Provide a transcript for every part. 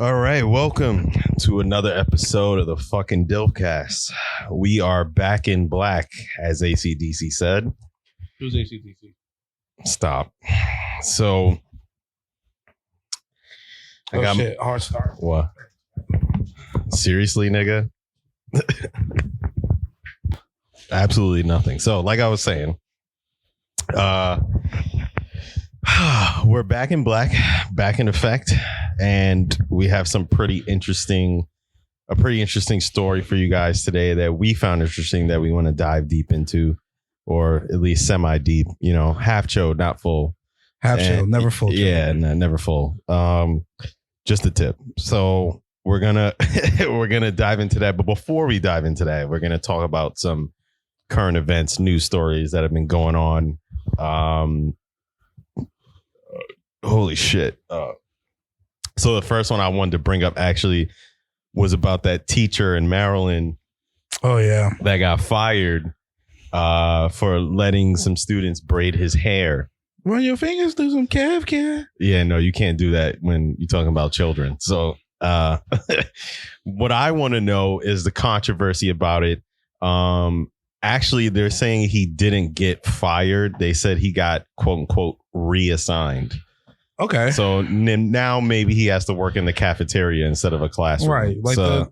All right, welcome to another episode of the fucking Dilfcast. We are back in black, as AC/DC said. Who's AC/DC? Stop. So, Shit, hard start. What? Seriously, nigga? Absolutely nothing. So, like I was saying, we're back in black, back in effect, and we have a pretty interesting story for you guys today that we found interesting that we want to dive deep into, or at least semi-deep. You know, half chode, not full. Half chode, never full. Yeah, never full. Just a tip. So we're gonna dive into that. But before we dive into that, we're gonna talk about some current events, news stories that have been going on. Holy shit. So the first one I wanted to bring up actually was about that teacher in Maryland. Oh, yeah. That got fired for letting some students braid his hair. Run your fingers through some calf care. Yeah, no, you can't do that when you're talking about children. So what I want to know is the controversy about it. Actually, they're saying he didn't get fired. They said he got, quote unquote, reassigned. Okay. So now maybe he has to work in the cafeteria instead of a classroom. Right.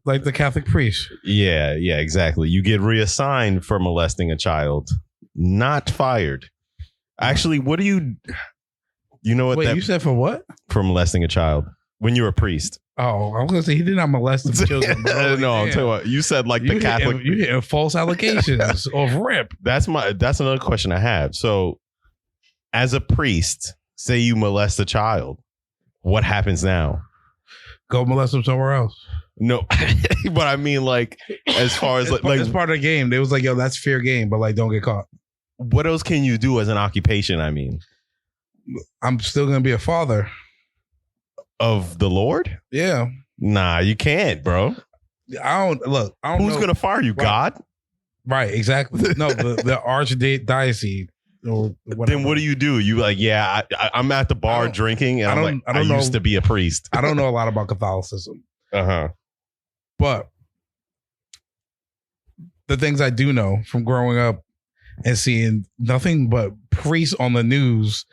Like the Catholic priest. Yeah, exactly. You get reassigned for molesting a child, not fired. Actually, what do you know what? Wait, you said for what? For molesting a child when you're a priest. Oh, I was going to say he did not molest the children. Bro. No, I'll tell you what. You said like the Catholic. You hit false allegations of rip. That's another question I have. So as a priest, say you molest a child, what happens now? Go molest them somewhere else. No, but I mean, like, as far as it's part of the game. They was like, yo, that's fair game, but like, don't get caught. What else can you do as an occupation? I mean, I'm still gonna be a father of the Lord. Yeah. Nah, you can't, bro. I don't Who's know. Gonna fire you? Right. God? Right. Exactly. No, the archdiocese. Or then what do? You like, yeah, I'm at the bar drinking, and I used to be a priest. I don't know a lot about Catholicism. But the things I do know from growing up and seeing nothing but priests on the news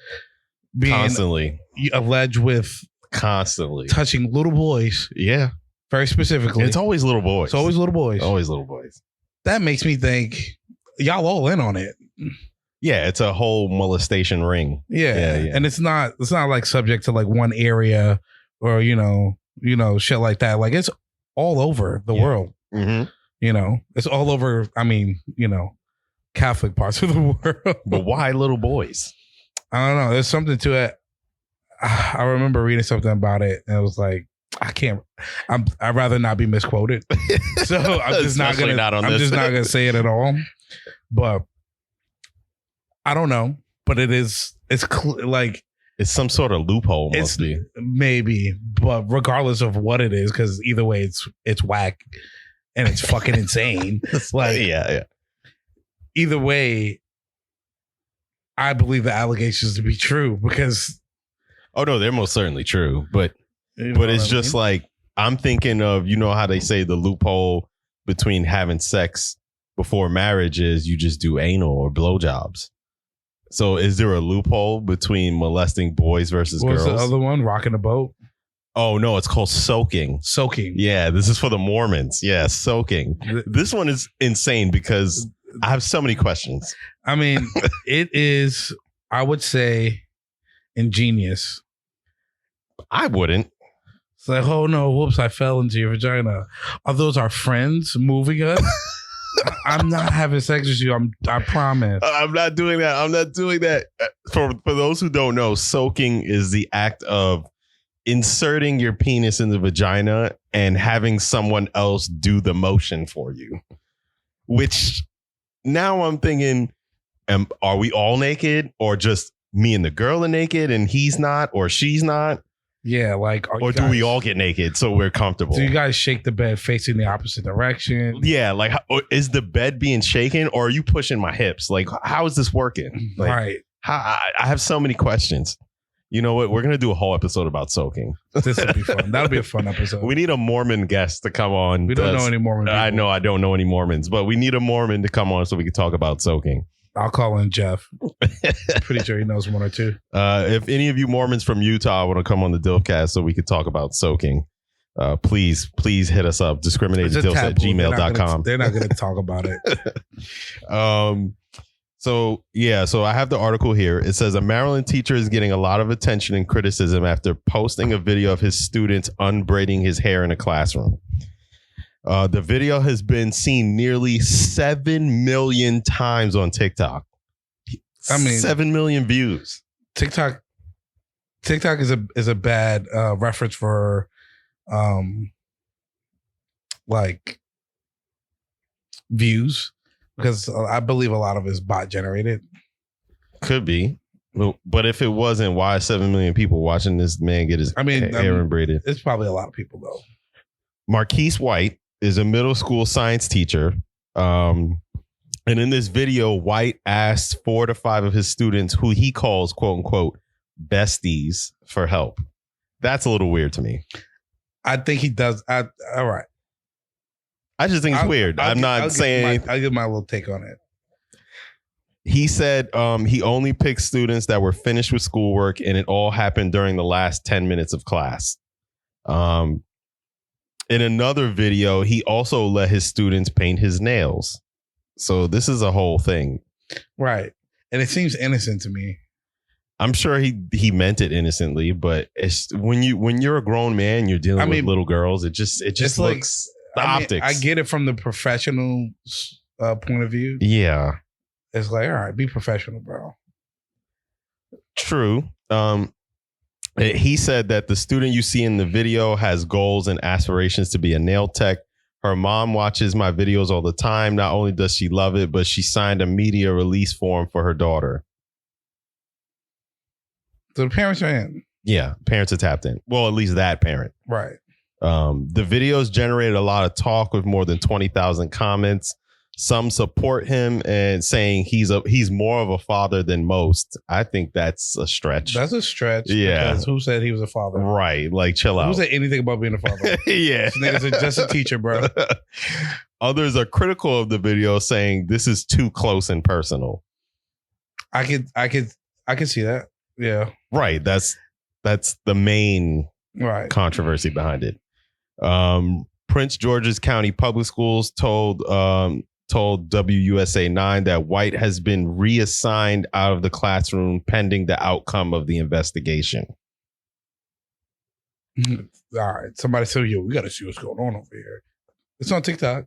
being constantly alleged with touching little boys. Yeah. Very specifically. It's always little boys. It's always little boys. Always little boys. That makes me think y'all all in on it. Yeah, it's a whole molestation ring. Yeah. And it's not like subject to like one area or, you know, shit like that. Like it's all over the world. Mm-hmm. You know, it's all over. I mean, you know, Catholic parts of the world. But why little boys? I don't know. There's something to it. I remember reading something about it and it was like, I'd rather not be misquoted. So I'm just not gonna say it at all. But I don't know. But it's like it's some sort of loophole, must be. Maybe, but regardless of what it is, because either way it's whack and it's fucking insane. Like yeah. Either way, I believe the allegations to be true because oh no, they're most certainly true. But it's just like I'm thinking of, you know how they say the loophole between having sex before marriage is you just do anal or blowjobs. So is there a loophole between molesting boys versus girls? What's the other one? Rocking a boat? Oh, no, it's called soaking. Soaking. Yeah, this is for the Mormons. Yeah, soaking. This one is insane because I have so many questions. I mean, it is, I would say, ingenious. I wouldn't. It's like, oh no, whoops, I fell into your vagina. Are those our friends moving us? I'm not having sex with you. I promise. I'm not doing that. For those who don't know, soaking is the act of inserting your penis in the vagina and having someone else do the motion for you. Which now I'm thinking, are we all naked or just me and the girl are naked and he's not or she's not? Yeah, like, or do we all get naked so we're comfortable? Do you guys shake the bed facing the opposite direction? Yeah, like, is the bed being shaken or are you pushing my hips? Like, how is this working? Like, right. I have so many questions. You know what? We're going to do a whole episode about soaking. This would be fun. That'll be a fun episode. We need a Mormon guest to come on. We don't know any Mormon people. I know I don't know any Mormons, but we need a Mormon to come on so we can talk about soaking. I'll call in Jeff. Pretty sure he knows one or two. If any of you Mormons from Utah want to come on the Dilfcast so we could talk about soaking, please hit us up. discriminatedilfs@gmail.com. They're not going to talk about it. So I have the article here. It says a Maryland teacher is getting a lot of attention and criticism after posting a video of his students unbraiding his hair in a classroom. The video has been seen nearly 7 million times on TikTok. I mean, 7 million views. TikTok is a bad reference for like views, because I believe a lot of it is bot generated. Could be. But if it wasn't, why 7 million people watching this man get his hair braided? It's probably a lot of people though. Marquise White is a middle school science teacher. And in this video, White asked 4 to 5 of his students, who he calls, quote unquote, besties, for help. That's a little weird to me. I think he does. All right. I just think it's weird. I'm not saying. I'll give my little take on it. He said he only picked students that were finished with schoolwork, and it all happened during the last 10 minutes of class. In another video, he also let his students paint his nails. So this is a whole thing. Right. And it seems innocent to me. I'm sure he meant it innocently, but it's when you're a grown man, you're dealing with little girls. It just looks the optics. I get it from the professional point of view. Yeah. It's like, all right, be professional, bro. True. He said that the student you see in the video has goals and aspirations to be a nail tech. Her mom watches my videos all the time. Not only does she love it, but she signed a media release form for her daughter. So the parents are in. Yeah, parents are tapped in. Well, at least that parent. Right. The videos generated a lot of talk with more than 20,000 comments. Some support him and saying he's more of a father than most. I think that's a stretch. That's a stretch. Yeah. Because who said he was a father? Right. Like, chill out. Who said anything about being a father? Yeah. This nigga's just a teacher, bro. Others are critical of the video, saying this is too close and personal. I could see that. Yeah. Right. That's the main controversy behind it. Prince George's County Public Schools told WUSA 9 that White has been reassigned out of the classroom pending the outcome of the investigation. All right. Somebody said, yo, we got to see what's going on over here. It's on TikTok.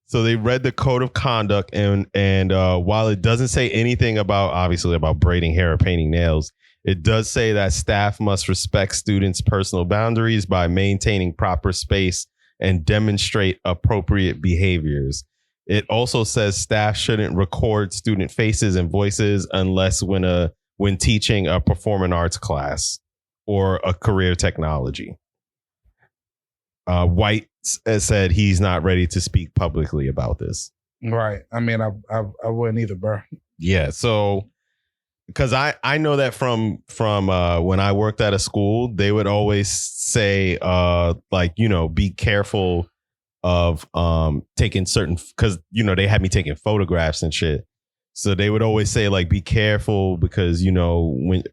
So they read the code of conduct, and while it doesn't say anything about braiding hair or painting nails, it does say that staff must respect students' personal boundaries by maintaining proper space and demonstrate appropriate behaviors. It also says staff shouldn't record student faces and voices unless when teaching a performing arts class or a career technology. White said he's not ready to speak publicly about this. Right. I mean, I wouldn't either, bro. Yeah. So, because I know that from when I worked at a school, they would always say be careful of taking certain, because they had me taking photographs and shit. So they would always say, like, be careful because when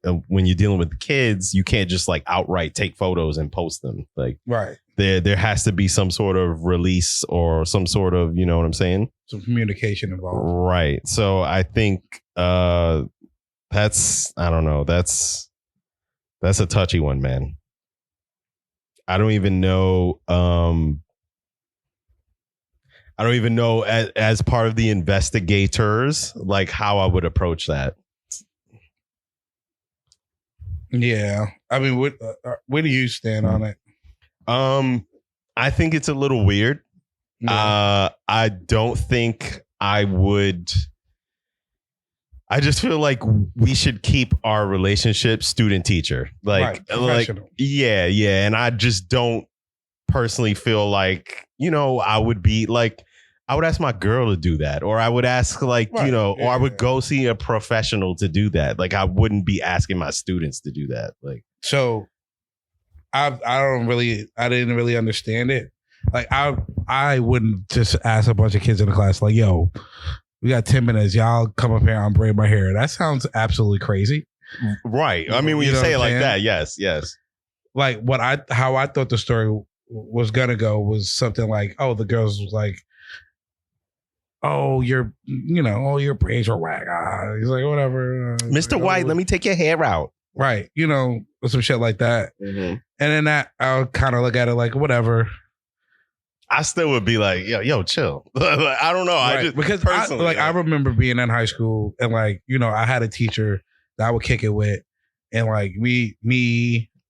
you're dealing with the kids, you can't just like outright take photos and post them. Like, right. There has to be some sort of release or some sort of, you know what I'm saying? Some communication involved. Right. So I think I don't know. That's a touchy one, man. I don't even know. As part of the investigators, like how I would approach that. Yeah. I mean, where do you stand on it? I think it's a little weird. Yeah. I don't think I would. I just feel like we should keep our relationship student teacher. Yeah. And I just don't personally feel like, I would be like, I would ask my girl to do that, or I would ask or I would go see a professional to do that. Like, I wouldn't be asking my students to do that. Like, so I didn't really understand it. Like, I wouldn't just ask a bunch of kids in the class, like, yo, we got 10 minutes. Y'all come up here and braid my hair. That sounds absolutely crazy. Right. I mean, when you say it like that, yes. Like, how I thought the story was gonna go was something like, oh, the girls was like, oh, your braids are whack. He's like, whatever. Mr. White, let me take your hair out. Right. Some shit like that. Mm-hmm. And then I'll kind of look at it like, whatever. I still would be like, yo, chill. Like, I don't know. Right. I just because personally, I remember being in high school and like, I had a teacher that I would kick it with, and like me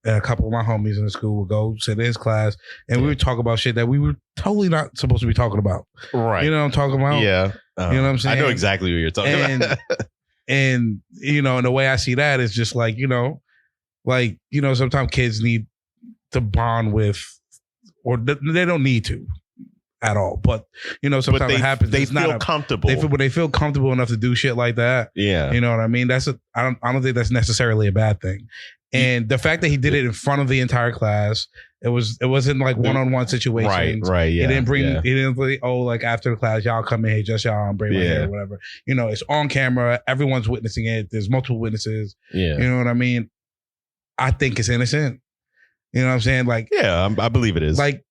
and a couple of my homies in the school would go sit in his class, and we would talk about shit that we were totally not supposed to be talking about. Right. You know what I'm talking about? Yeah. You know what I'm saying? I know exactly what you're talking about. And and the way I see that is just like, sometimes kids need to bond with, or they don't need to at all. But sometimes it happens. They feel comfortable. They feel comfortable enough to do shit like that. Yeah. You know what I mean? I don't think that's necessarily a bad thing. And the fact that he did it in front of the entire class, it wasn't like one-on-one situations. Right. Yeah. He didn't bring, like after the class, y'all come in here, just y'all and braid my hair or whatever. It's on camera. Everyone's witnessing it. There's multiple witnesses. Yeah. You know what I mean? I think it's innocent. You know what I'm saying? Like, yeah, I believe it is. Like,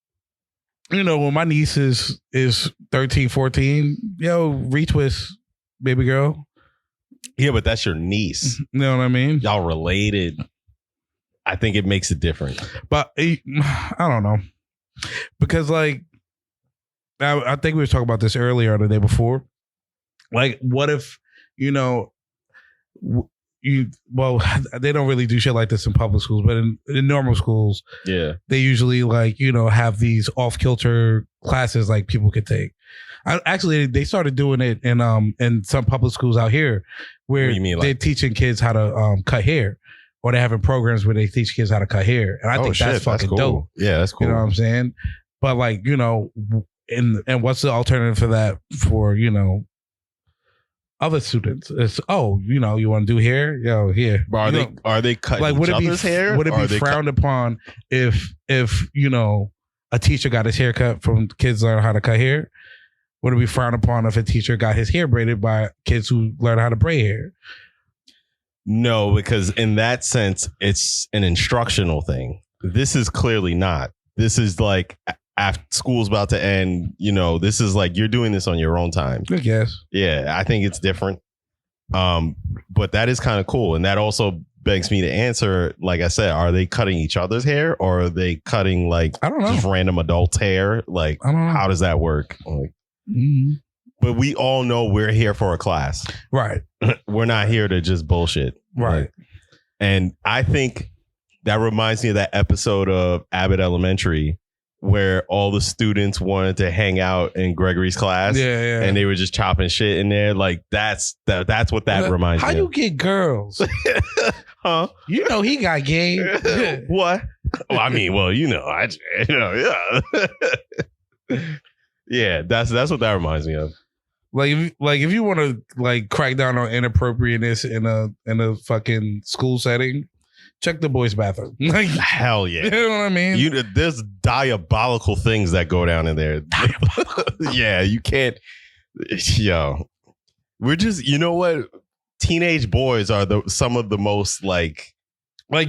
when my niece is 13, 14, retwist, baby girl. Yeah, but that's your niece. You know what I mean? Y'all related. I think it makes it different. But I don't know. Because, like, I think we were talking about this earlier or the day before. Like, what if, they don't really do shit like this in public schools, but in normal schools, they usually have these off-kilter classes like people could take. Actually, they started doing it in some public schools out here where they're teaching kids how to cut hair, or they're having programs where they teach kids how to cut hair, and I think that's fucking cool. dope. Yeah, that's cool. You know what I'm saying? But like, and what's the alternative for that for other students? It's you want to do hair? Yo, here. Are they cutting each other's hair? Would it be frowned upon if a teacher got his hair cut from kids learn how to cut hair? Would it be frowned upon if a teacher got his hair braided by kids who learn how to braid hair? No, because in that sense, it's an instructional thing. This is clearly not. This is like after school's about to end, this is like you're doing this on your own time. I guess. Yeah, I think it's different. But that is kind of cool. And that also begs me to answer, like I said, are they cutting each other's hair, or are they cutting like I don't know, just random adults' hair? Like, I don't know. How does that work? Like, but we all know we're here for a class. Right. We're not here to just bullshit. Right. Like, and I think that reminds me of that episode of Abbott Elementary where all the students wanted to hang out in Gregory's class. Yeah. And they were just chopping shit in there. Like, that's what that reminds me of. How you get girls? Huh? He got game. What? Well, I mean, yeah, that's what that reminds me of. Like if you want to like crack down on inappropriateness in a fucking school setting, check the boys' bathroom. Like, hell yeah, you know what I mean? There's diabolical things that go down in there. Yeah, you can't. Yo, we're just, what? Teenage boys are some of the most like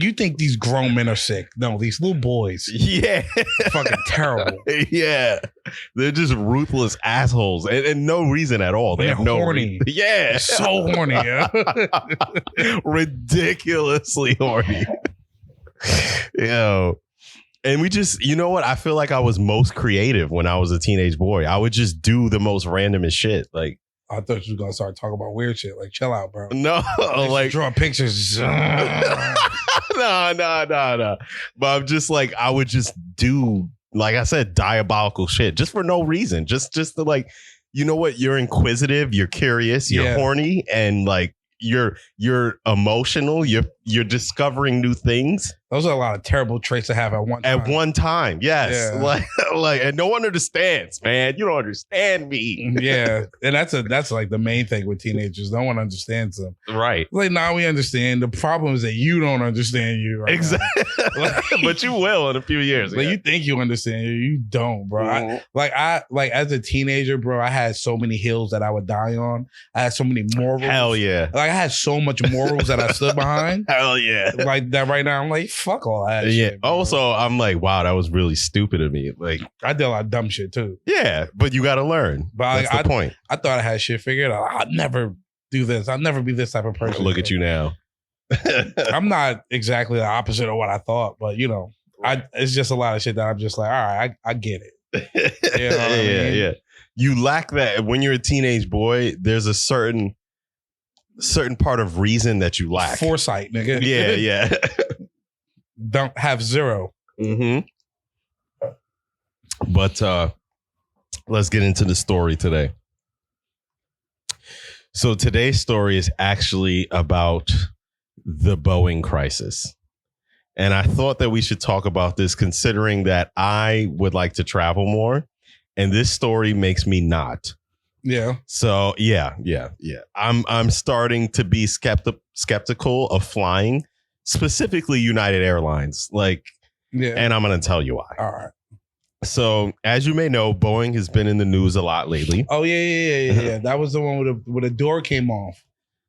you think these grown men are sick. No, these little boys. Yeah. Fucking terrible. Yeah. They're just ruthless assholes. And no reason at all. They're no horny. Yeah. So horny. Yeah. Ridiculously horny. Yo. And we just, I feel like I was most creative when I was a teenage boy. I would just do the most randomest shit. Like, I thought you were gonna start talking about weird shit. Like, chill out, bro. No, like drawing pictures. No. But I'm just like, I would just do, like I said, diabolical shit just for no reason. Just to like, you're inquisitive, you're curious, you're horny, and like you're emotional. you're discovering new things. Those are a lot of terrible traits to have at one time. At one time, yes. Yeah. Like, and no one understands, man. You don't understand me. Yeah, and that's like the main thing with teenagers. No one understands them. Right. Like, now we understand. The problem is that you don't understand you. Right exactly. Like, but you will in a few years. Like, you think you understand you don't, bro. Mm-hmm. I as a teenager, bro, I had so many hills that I would die on. I had so many morals. Hell yeah. Like, I had so much morals that I stood behind. Hell yeah. Like that right now, I'm like, fuck all that shit, bro. Also, I'm like, wow, that was really stupid of me. Like, I did a lot of dumb shit too. Yeah, but you got to learn. But that's the point. I thought I had shit figured out. I'd never do this. I'd never be this type of person. Look at you now. I'm not exactly the opposite of what I thought, but you know, it's just a lot of shit that I'm just like, all right, I get it. You know what I mean? Yeah. You lack that when you're a teenage boy. There's a certain part of reason that you lack. Foresight, nigga. Yeah. Don't have zero. Mm-hmm. But let's get into the story today. So today's story is actually about the Boeing crisis. And I thought that we should talk about this considering that I would like to travel more. And this story makes me not. Yeah. So yeah. I'm starting to be skeptical of flying, specifically United Airlines. Like, yeah. And I'm going to tell you why. All right. So, as you may know, Boeing has been in the news a lot lately. Oh, yeah. That was the one where the door came off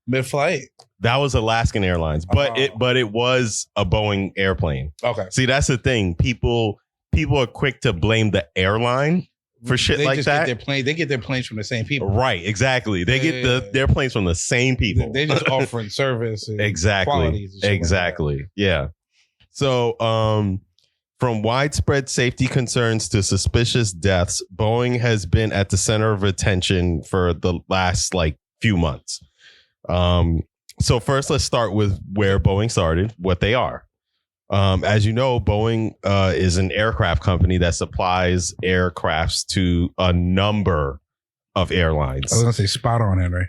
mid-flight. That was Alaskan Airlines, but it was a Boeing airplane. Okay. See, that's the thing. People are quick to blame the airline for shit like that. They get their planes from the same people. Right, exactly. They get their planes from the same people. They just offering service and exactly. Exactly. Like yeah. So, from widespread safety concerns to suspicious deaths, Boeing has been at the center of attention for the last few months. So first, let's start with where Boeing started, what they are. As you know, Boeing is an aircraft company that supplies aircrafts to a number of airlines. I was going to say spot on, Henry.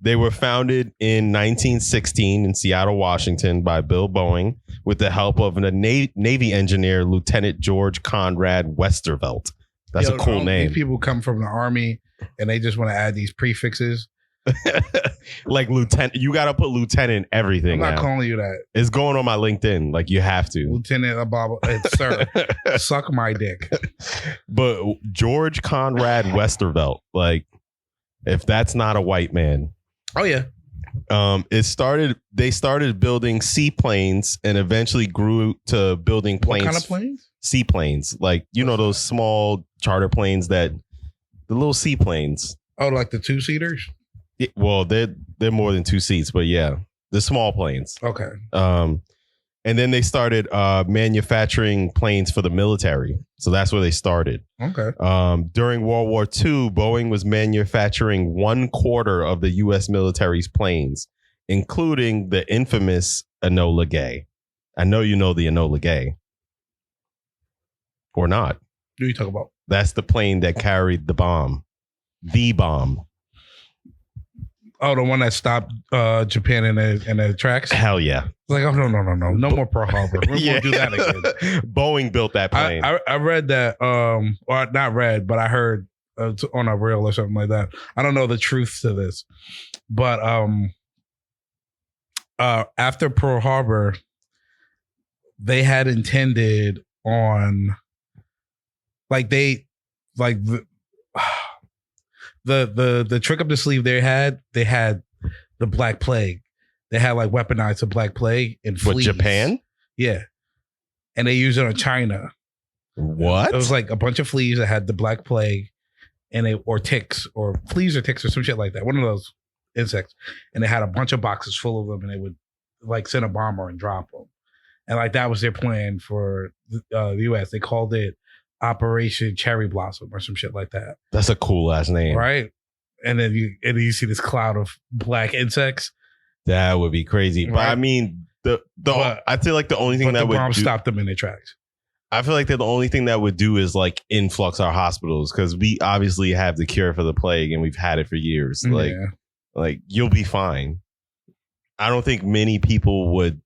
They were founded in 1916 in Seattle, Washington by Bill Boeing with the help of a Navy engineer, Lieutenant George Conrad Westervelt. That's a cool name. These people come from the Army and they just want to add these prefixes. Like lieutenant, you got to put lieutenant everything. I'm not calling you that. It's going on my LinkedIn. Like, you have to. Lieutenant, sir, suck my dick. But George Conrad Westervelt, if that's not a white man. Oh yeah. They started building seaplanes and eventually grew to building planes. What kind of planes? Seaplanes, those small charter planes, the little seaplanes. Oh, like the 2-seaters? Yeah, well, they're more than 2 seats, but yeah, the small planes. Okay. And then they started manufacturing planes for the military. So that's where they started. Okay. During World War II, Boeing was manufacturing 1/4 of the U.S. military's planes, including the infamous Enola Gay. I know you know the Enola Gay. Or not. What are you talking about? That's the plane that carried the bomb. The bomb. Oh, the one that stopped Japan in the tracks? Hell yeah. Like, oh, no. No more Pearl Harbor. We won't do that again. Boeing built that plane. I read that, or not read, but I heard on a reel or something like that. I don't know the truth to this. But after Pearl Harbor, they had intended on, the trick up the sleeve they had the Black Plague. They had weaponized the Black Plague in fleas. What, Japan? Yeah. And they used it on China. What? It was a bunch of fleas that had the Black Plague or ticks or fleas or ticks or some shit like that. One of those insects. And they had a bunch of boxes full of them and they would send a bomber and drop them. And that was their plan for the U.S. They called it Operation Cherry Blossom or some shit like that. That's a cool ass name, right? And then you see this cloud of black insects. That would be crazy. Right? But I mean, I feel like the only thing that would bomb stop them in their tracks. I feel like that the only thing that would do is influx our hospitals because we obviously have the cure for the plague and we've had it for years. You'll be fine. I don't think many people would.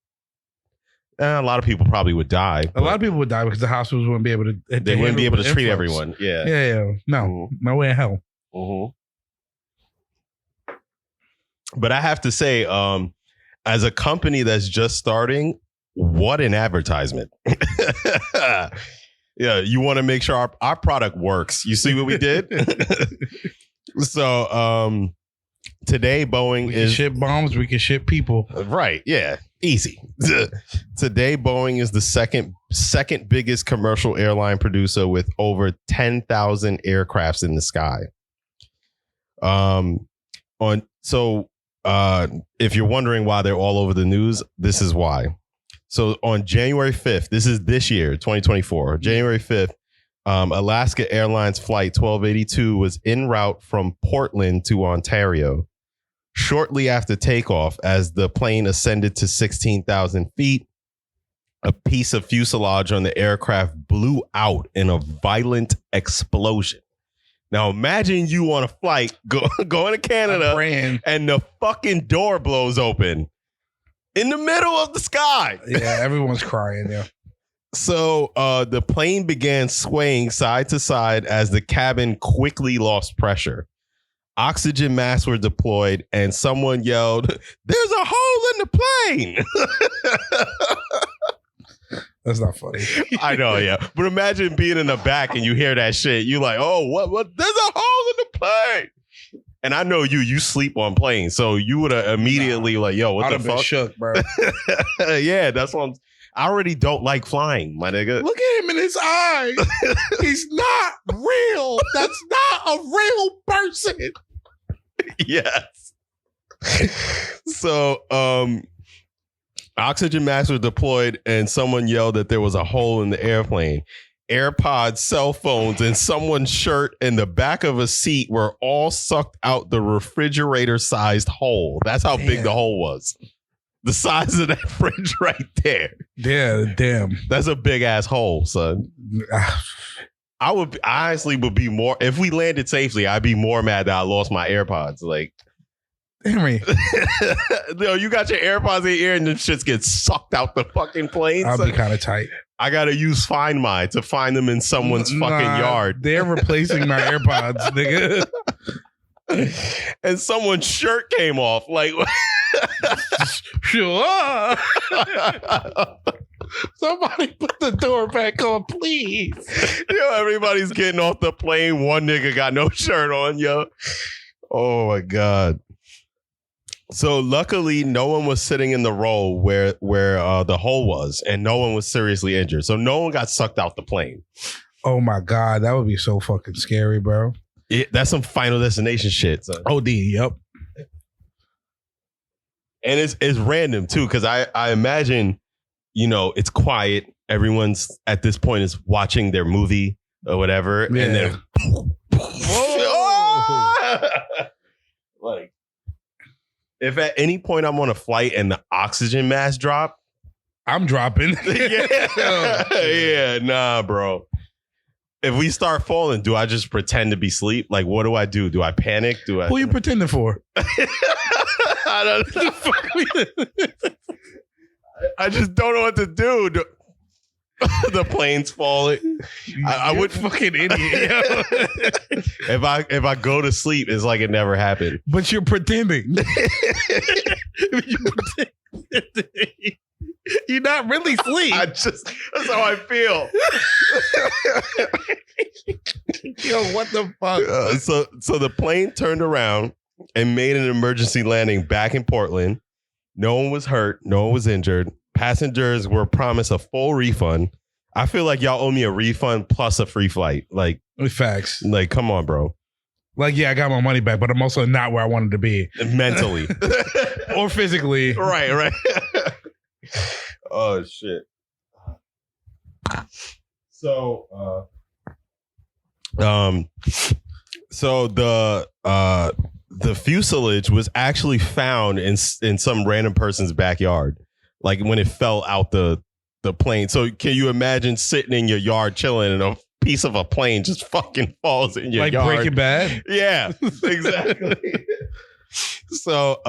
A lot of people probably would die. A lot of people would die because the hospitals wouldn't be able to. They wouldn't be able to treat everyone. Yeah. Yeah. No, no way in hell. Mm-hmm. But I have to say, as a company that's just starting, what an advertisement. Yeah, you want to make sure our product works. You see what we did? So today Boeing is ship bombs, we can ship people. Right, yeah. Easy. Today Boeing is the second biggest commercial airline producer with over 10,000 aircrafts in the sky. If you're wondering why they're all over the news, this is why. So on January 5th, this is this year, 2024, January 5th, Alaska Airlines Flight 1282 was en route from Portland to Ontario. Shortly after takeoff, as the plane ascended to 16,000 feet, a piece of fuselage on the aircraft blew out in a violent explosion. Now imagine you on a flight going to Canada and the fucking door blows open in the middle of the sky. Yeah, everyone's crying. Yeah. So the plane began swaying side to side as the cabin quickly lost pressure. Oxygen masks were deployed and someone yelled, "There's a hole in the plane." That's not funny. I know, yeah. But imagine being in the back and you hear that shit. You like, oh, what? There's a hole in the plane. And I know you sleep on planes. So you would have immediately like, yo, what the fuck? Been shook, bro. Yeah, that's what I already don't like flying, my nigga. Look at him in his eyes. He's not real. That's not a real person. Yes. So, oxygen masks were deployed and someone yelled that there was a hole in the airplane. AirPods, cell phones, and someone's shirt in the back of a seat were all sucked out the refrigerator-sized hole. That's how big the hole was. The size of that fridge right there. Yeah, damn. That's a big-ass hole, son. I honestly would be more, if we landed safely, I'd be more mad that I lost my AirPods. Like, Henry. Yo, you got your AirPods in your ear and them shits get sucked out the fucking plane. I'll be kind of tight. I gotta use Find My to find them in someone's fucking yard. They're replacing my AirPods, nigga. And someone's shirt came off. Like, sure. Somebody put the door back on, please. Yo, everybody's getting off the plane. One nigga got no shirt on, yo. Oh my God. So luckily, no one was sitting in the row where the hole was, and no one was seriously injured. So no one got sucked out the plane. Oh my God, that would be so fucking scary, bro. That's some Final Destination shit. Son. OD, yep. And it's random too, because I imagine, you know, it's quiet. Everyone's at this point is watching their movie or whatever, yeah. And then like. If at any point I'm on a flight and the oxygen mask drop, I'm dropping. Yeah, nah, bro. If we start falling, do I just pretend to be asleep? Like, what do I do? Do I panic? Who are you pretending for? I don't know. I just don't know what to do. The plane's falling. I would fucking idiot. If I go to sleep, it's like it never happened. But you're pretending. You're not really asleep. That's how I feel. Yo, what the fuck? So the plane turned around and made an emergency landing back in Portland. No one was hurt. No one was injured. Passengers were promised a full refund. I feel like y'all owe me a refund plus a free flight. Like, facts. Like, come on, bro. Like, yeah, I got my money back, but I'm also not where I wanted to be. Mentally. Or physically. Right. Oh, shit. So, so the fuselage was actually found in some random person's backyard. Like when it fell out the plane. So can you imagine sitting in your yard chilling and a piece of a plane just fucking falls in your yard? Like Breaking Bad? Yeah, exactly. So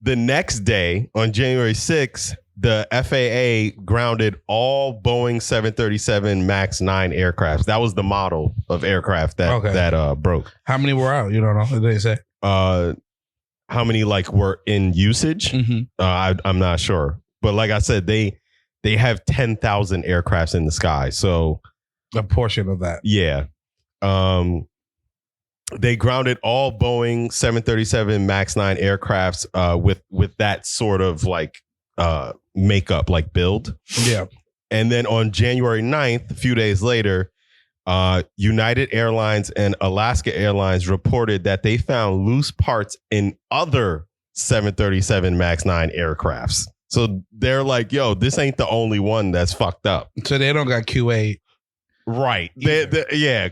The next day, on January 6th, the FAA grounded all Boeing 737 MAX 9 aircraft. That was the model of aircraft that broke. How many were out? You don't know. They say. How many were in usage? Mm-hmm. I'm not sure, but like I said, they have 10,000 aircrafts in the sky, so a portion of that. Yeah. They grounded all Boeing 737 MAX 9 aircrafts with that sort of makeup, build. Yeah. And then on January 9th, a few days later, United Airlines and Alaska Airlines reported that they found loose parts in other 737 MAX 9 aircrafts. So they're like, yo, this ain't the only one that's fucked up. So they don't got QA. Right.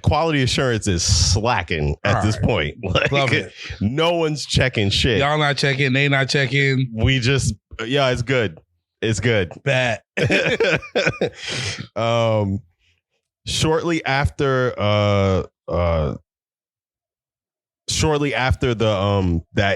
Quality assurance is slacking at this point. Love it. No one's checking shit. Y'all not checking. They not checking. We just, it's good. It's good. Bad. Shortly after that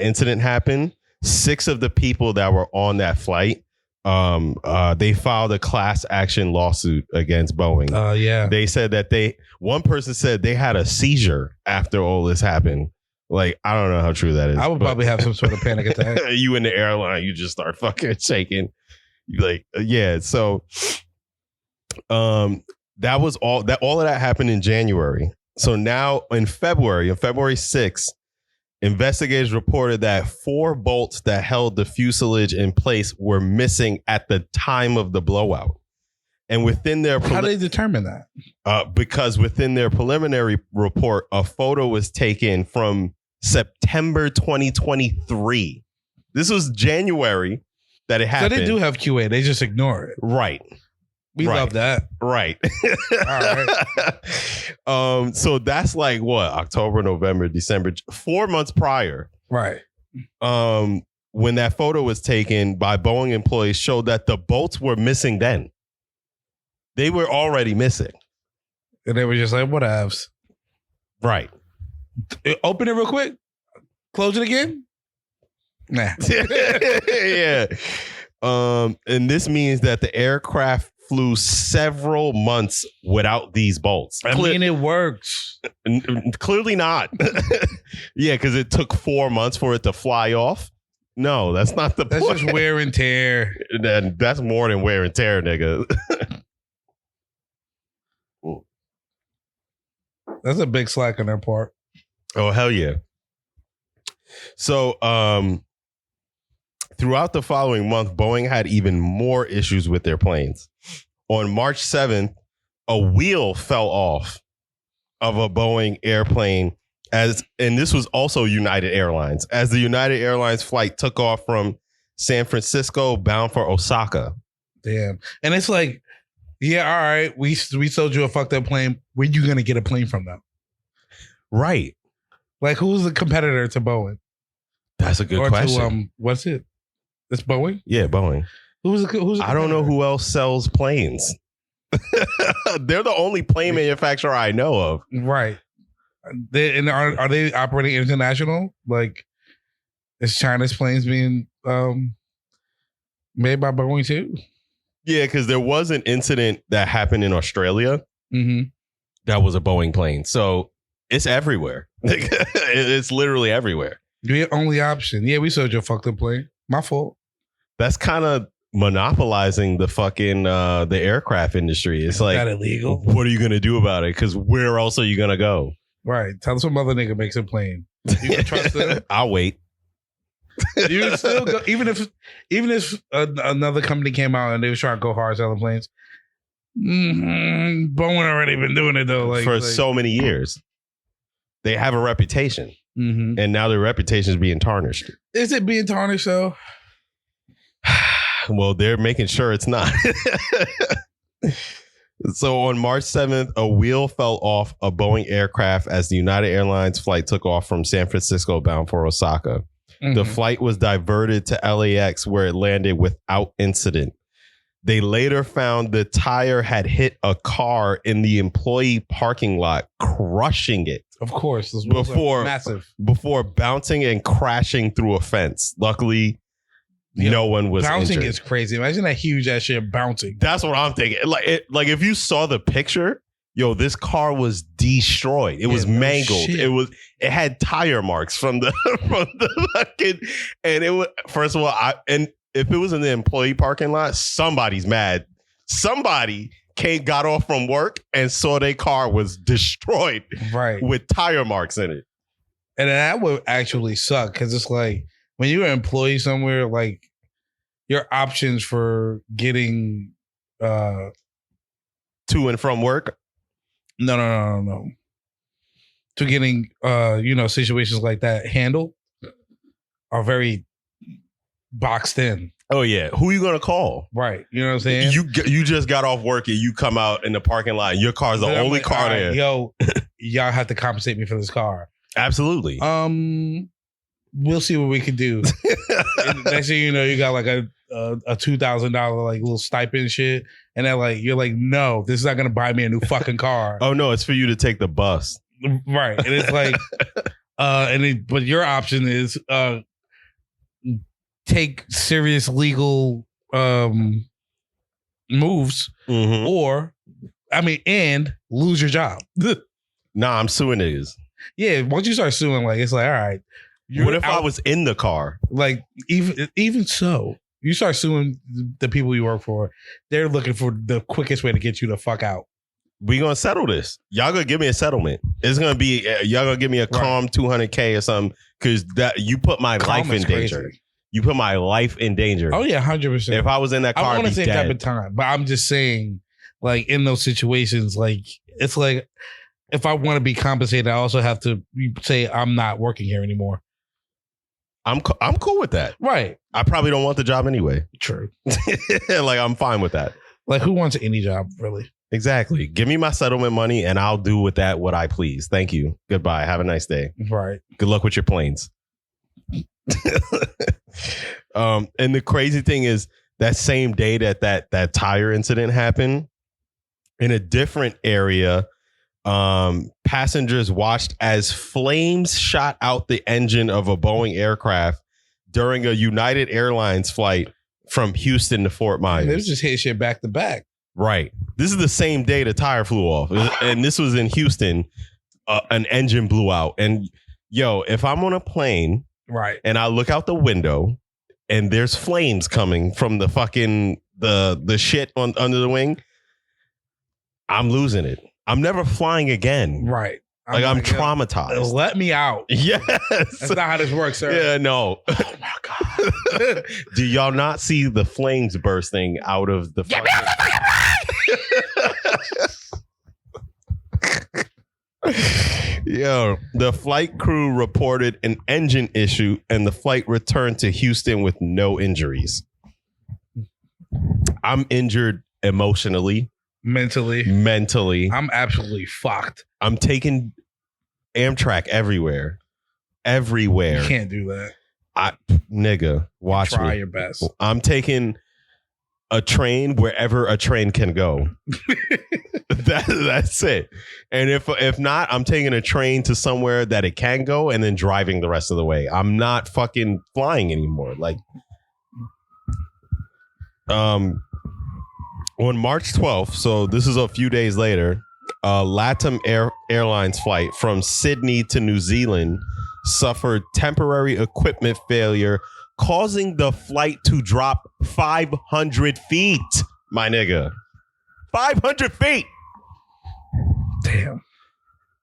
incident happened, 6 of the people that were on that flight, they filed a class action lawsuit against Boeing. Yeah. They said that one person said they had a seizure after all this happened. I don't know how true that is. I would probably have some sort of panic attack. You in the airline, you just start fucking shaking. You yeah. So, that was all of that happened in January. So now on February 6th, investigators reported that 4 bolts that held the fuselage in place were missing at the time of the blowout. And within their how do they determine that? Because within their preliminary report, a photo was taken from September 2023. This was January that it happened. So they do have QA. They just ignore it. Right. We love that. Right. All right. So that's October, November, December, 4 months prior. Right. When that photo was taken by Boeing employees showed that the bolts were missing then. They were already missing. And they were just like, whatevs. Right. Open it real quick. Close it again. Nah. Yeah. And this means that the aircraft flew several months without these bolts. I mean, it works. Clearly not. Yeah, because it took 4 months for it to fly off. No, that's not the point. That's just wear and tear. That's more than wear and tear, nigga. That's a big slack on their part. Oh, hell yeah. So, throughout the following month, Boeing had even more issues with their planes. On March 7th, a wheel fell off of a Boeing airplane, and this was also United Airlines, as the United Airlines flight took off from San Francisco bound for Osaka. Damn. And it's like, yeah, all right, we sold you a fucked up plane. Where you going to get a plane from now? Right. Who's the competitor to Boeing? That's a good question. To, what's it? It's Boeing? Yeah, Boeing. Who's I don't know who else sells planes. They're the only plane manufacturer I know of. Right. Are they operating international? Is China's planes being made by Boeing too? Yeah, because there was an incident that happened in Australia. Mm-hmm. That was a Boeing plane. So it's everywhere. It's literally everywhere. Your only option. Yeah, we sold you a fucked up plane. My fault. That's kind of monopolizing the fucking the aircraft industry. It's like, that illegal. What are you gonna do about it? Because where else are you gonna go? Right. Tell some other nigga makes a plane. You can trust them. I'll wait. You still go, even if another company came out and they was trying to go hard selling planes. Boeing already been doing it though, for so many years. They have a reputation, and now their reputation is being tarnished. Is it being tarnished though? Well, they're making sure it's not. So on March 7th, a wheel fell off a Boeing aircraft as the United Airlines flight took off from San Francisco bound for Osaka. Mm-hmm. The flight was diverted to LAX where it landed without incident. They later found the tire had hit a car in the employee parking lot, crushing it. Of course. Before massive. Before bouncing and crashing through a fence. Luckily, No one was bouncing injured. is crazy. Imagine that huge ass shit bouncing. That's what I'm thinking. Like if you saw the picture, this car was destroyed. It was mangled. Shit. It had tire marks from the fucking, and it was, first of all, and if it was in the employee parking lot, somebody's mad. Somebody got off from work and saw their car was destroyed, right, with tire marks in it. And that would actually suck, because it's like when you're an employee somewhere, like your options for getting to and from work. No. To getting situations like that handled are very boxed in. Oh yeah, who are you gonna call? Right, you know what I'm saying. You just got off work and you come out in the parking lot. And your car's the only car there. Yo, y'all have to compensate me for this car. Absolutely. We'll see what we can do. Next thing you know, you got like a $2,000 like little stipend shit, and then like you're like, no, this is not gonna buy me a new fucking car. Oh no, it's for you to take the bus. Right, and it's like, but your option is take serious legal moves, or and lose your job. Nah, I'm suing niggas. Yeah, once you start suing, like it's like, all right. What if I was in the car? Like even so, you start suing the people you work for. They're looking for the quickest way to get you the fuck out. We gonna settle this. Y'all gonna give me a settlement. It's gonna be y'all gonna give me a calm $200K or something, because that you put my life in danger. Crazy. You put my life in danger. Oh yeah, 100%. If I was in that car, I want to say dead. type of time, but I'm just saying, like in those situations, like it's like if I want to be compensated, I also have to say I'm not working here anymore. I'm cool with that. Right. I probably don't want the job anyway. True. Like I'm fine with that. Like who wants any job really? Exactly. Give me my settlement money and I'll do with that what I please. Thank you. Goodbye. Have a nice day. Right. Good luck with your planes. And the crazy thing is that same day that tire incident happened, in a different area, passengers watched as flames shot out the engine of a Boeing aircraft during a United Airlines flight from Houston to Fort Myers. It was just hit shit back to back. Right. This is the same day the tire flew off. And this was in Houston. An engine blew out. And if I'm on a plane, right, and I look out the window and there's flames coming from the fucking the shit under the wing, I'm losing it. I'm never flying again. Right. I'm traumatized. Let me out. Yes. That's not how this works, sir. Yeah, no. Oh my God. Do y'all not see the flames bursting out of the fucking... The flight crew reported an engine issue and the flight returned to Houston with no injuries. I'm injured emotionally. Mentally. I'm absolutely fucked. I'm taking Amtrak everywhere. You can't do that. Nigga, watch me. Try your best. I'm taking a train wherever a train can go. That's it. And if not, I'm taking a train to somewhere that it can go and then driving the rest of the way. I'm not fucking flying anymore. Like, on March 12th, so this is a few days later, a LATAM Airlines flight from Sydney to New Zealand suffered temporary equipment failure, causing the flight to drop 500 feet, my nigga. 500 feet. Damn.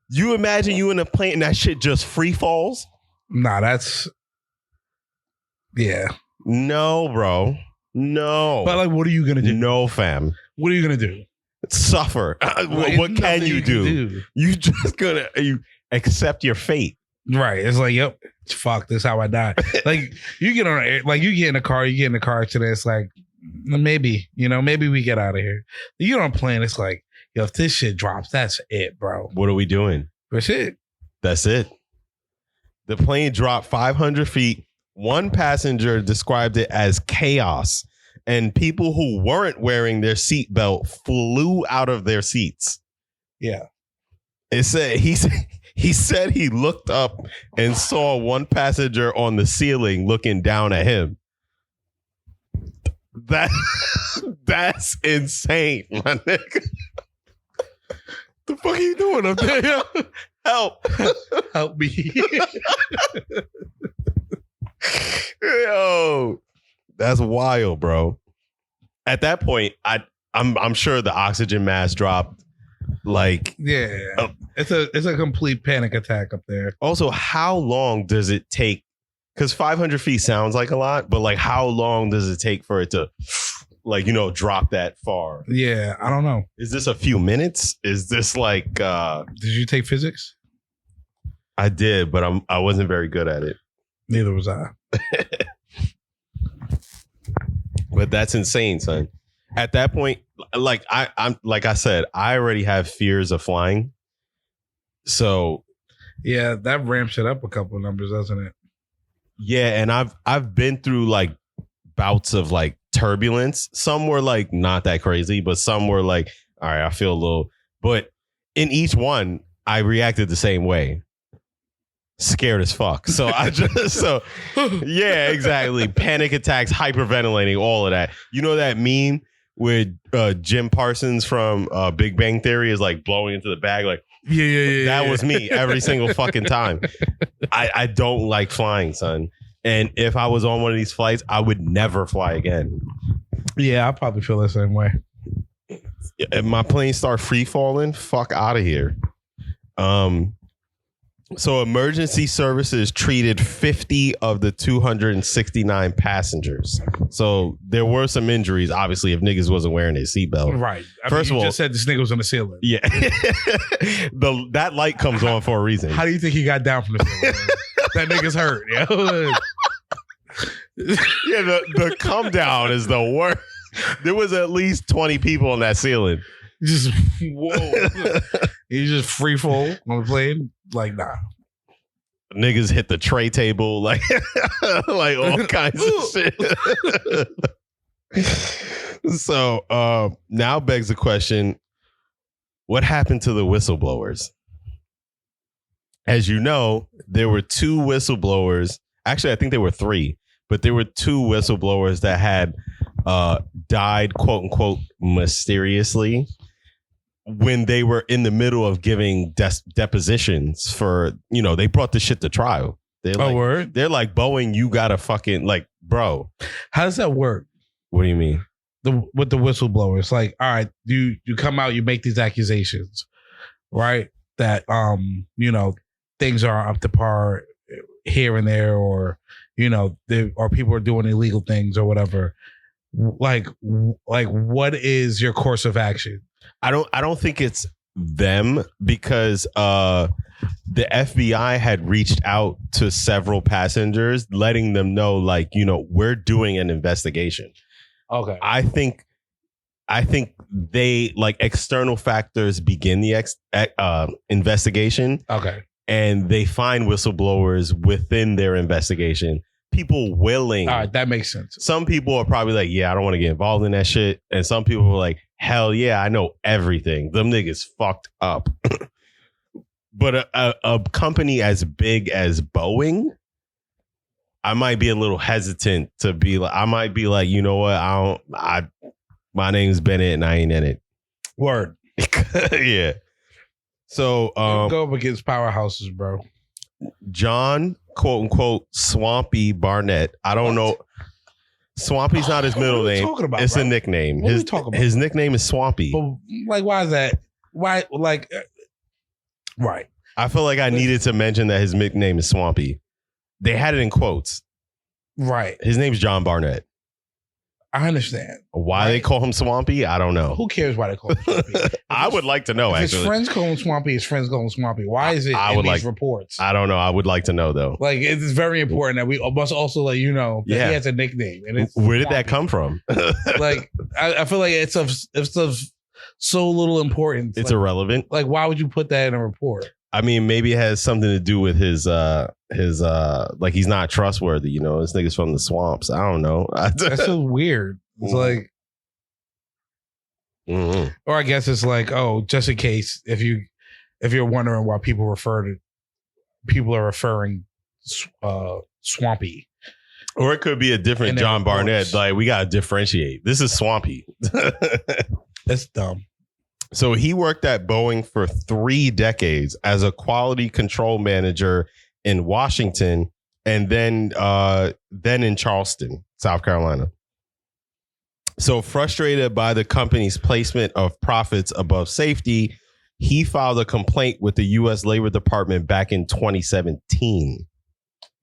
You imagine you in a plane and that shit just free falls? Nah, that's... Yeah. No, bro. No. But like, what are you going to do? No, fam. What are you going to do? Suffer. What can you do? You just gonna accept your fate. Right. It's like, yep, fuck, this is how I die. Like you get in a car accident, it's like, maybe we get out of here. You get on a plane, it's like, if this shit drops, that's it, bro. What are we doing? That's it. That's it. The plane dropped 500 feet. One passenger described it as chaos, and people who weren't wearing their seatbelt flew out of their seats. Yeah. It said he said he looked up and saw one passenger on the ceiling looking down at him. That's insane, my nigga. The fuck are you doing up there? Help. Help me. Yo, that's wild, bro. At that point, I'm sure the oxygen mask dropped. Like, yeah, it's a complete panic attack up there. Also, how long does it take? Because 500 feet sounds like a lot, but like, how long does it take for it to, like, drop that far? Yeah, I don't know. Is this a few minutes? Is this like? Did you take physics? I did, but I wasn't very good at it. Neither was I. But that's insane, son. At that point, like I'm like I said, I already have fears of flying. So yeah, that ramps it up a couple of numbers, doesn't it? Yeah, and I've been through like bouts of like turbulence. Some were like not that crazy, but some were like, all right, I feel a little. But in each one, I reacted the same way. Scared as fuck. So yeah, exactly. Panic attacks, hyperventilating, all of that. You know that meme with Jim Parsons from Big Bang Theory is like blowing into the bag, like yeah. That was me every single fucking time. I don't like flying, son. And if I was on one of these flights, I would never fly again. Yeah, I probably feel the same way. If my plane start free falling, fuck out of here. So emergency services treated 50 of the 269 passengers. So there were some injuries, obviously, if niggas wasn't wearing their seatbelt. Right. First of all, just said this nigga was on the ceiling. Yeah. That light comes on for a reason. How do you think he got down from the ceiling? That nigga's hurt. Yeah, the come down is the worst. There was at least 20 people on that ceiling. Just whoa. He just free fall on the plane. Like, nah. Niggas hit the tray table, like all kinds of shit. So now begs the question, what happened to the whistleblowers? As you know, there were 2 whistleblowers. Actually, I think there were 3, but there were 2 whistleblowers that had died, quote unquote, mysteriously when they were in the middle of giving depositions for, they brought this shit to trial. They're like, word? They're like, Boeing, you gotta fucking, like, bro. How does that work? What do you mean? With the whistleblowers, like, all right, you come out, you make these accusations, right? That things are up to par here and there, or or people are doing illegal things or whatever. Like what is your course of action? I don't think it's them, because the FBI had reached out to several passengers, letting them know, like, we're doing an investigation. Okay. I think they, like, external factors begin the investigation. Okay. And they find whistleblowers within their investigation. People willing. All right, that makes sense. Some people are probably like, yeah, I don't want to get involved in that shit. And some people are like, hell yeah, I know everything. Them niggas fucked up. But a company as big as Boeing, I might be a little hesitant to be like, I might be like, you know what? My name's Bennett and I ain't in it. Word. Yeah. So go up against powerhouses, bro. John, quote unquote, Swampy Barnett. I don't know. Swampy's not his middle name. It's a nickname. What are we talking about? His nickname is Swampy. But, like, why is that? Why, like, right. I feel like I needed to mention that his nickname is Swampy. They had it in quotes. Right. His name's John Barnett. I understand. Why they call him Swampy, I don't know. Who cares why they call him Swampy? I would like to know, if actually. His friends call him Swampy, his friends call him Swampy. Why is it in these reports? I don't know. I would like to know, though. Like, it's very important that we must also let you know that he has a nickname. And it's Where did that come from? Like, I feel like it's of so little importance. It's like, irrelevant. Like, why would you put that in a report? I mean, maybe it has something to do with his like, he's not trustworthy, This nigga's from the swamps. I don't know. That's so weird. It's like, or I guess it's like, oh, just in case, if you're wondering why people are referring Swampy. Or it could be a different John Barnett. Like, we got to differentiate. This is swampy. That's dumb. So he worked at Boeing for 3 decades as a quality control manager in Washington and then in Charleston, South Carolina. So frustrated by the company's placement of profits above safety, he filed a complaint with the U.S. Labor Department back in 2017.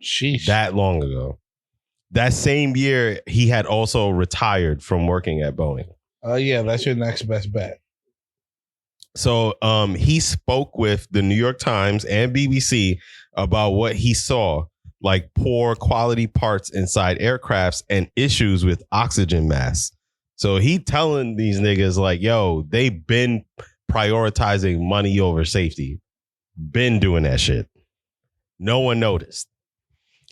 Sheesh. That long ago. That same year, he had also retired from working at Boeing. Yeah, that's your next best bet. So he spoke with the New York Times and BBC about what he saw, like poor quality parts inside aircrafts and issues with oxygen masks. So he telling these niggas like, yo, they been prioritizing money over safety. Been doing that shit. No one noticed.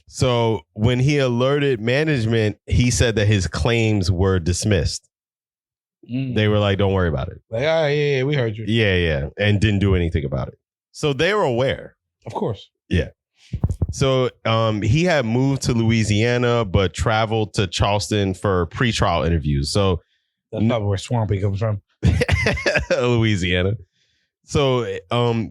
So when he alerted management, he said that his claims were dismissed. They were like, don't worry about it. Like, all right, yeah, we heard you. Yeah. And didn't do anything about it. So they were aware. Of course. Yeah. So he had moved to Louisiana, but traveled to Charleston for pretrial interviews. So that's probably where Swampy comes from. Louisiana. So him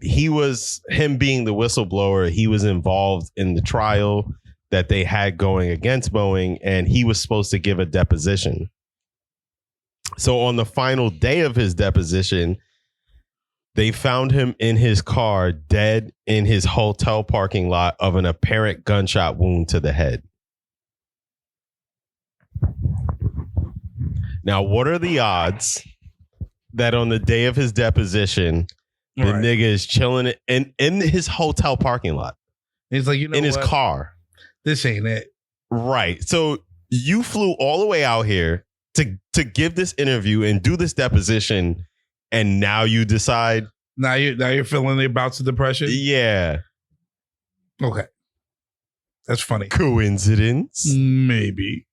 being the whistleblower, he was involved in the trial that they had going against Boeing, and he was supposed to give a deposition. So on the final day of his deposition, they found him in his car, dead in his hotel parking lot of an apparent gunshot wound to the head. Now, what are the odds that on the day of his deposition, the nigga is chilling in his hotel parking lot? He's like, you know, in his car. This ain't it. Right. So you flew all the way out here to give this interview and do this deposition, and now you decide. Now you're feeling the bouts of depression? Yeah. Okay. That's funny. Coincidence? Maybe.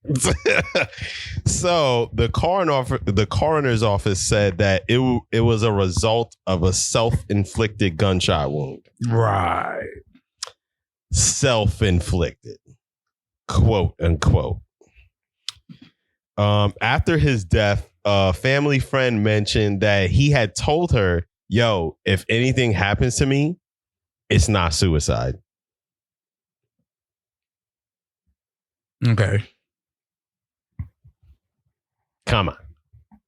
So the coroner's office said that it was a result of a self-inflicted gunshot wound. Right. Self-inflicted, quote unquote. After his death, a family friend mentioned that he had told her, yo, if anything happens to me, it's not suicide. Okay. Come on.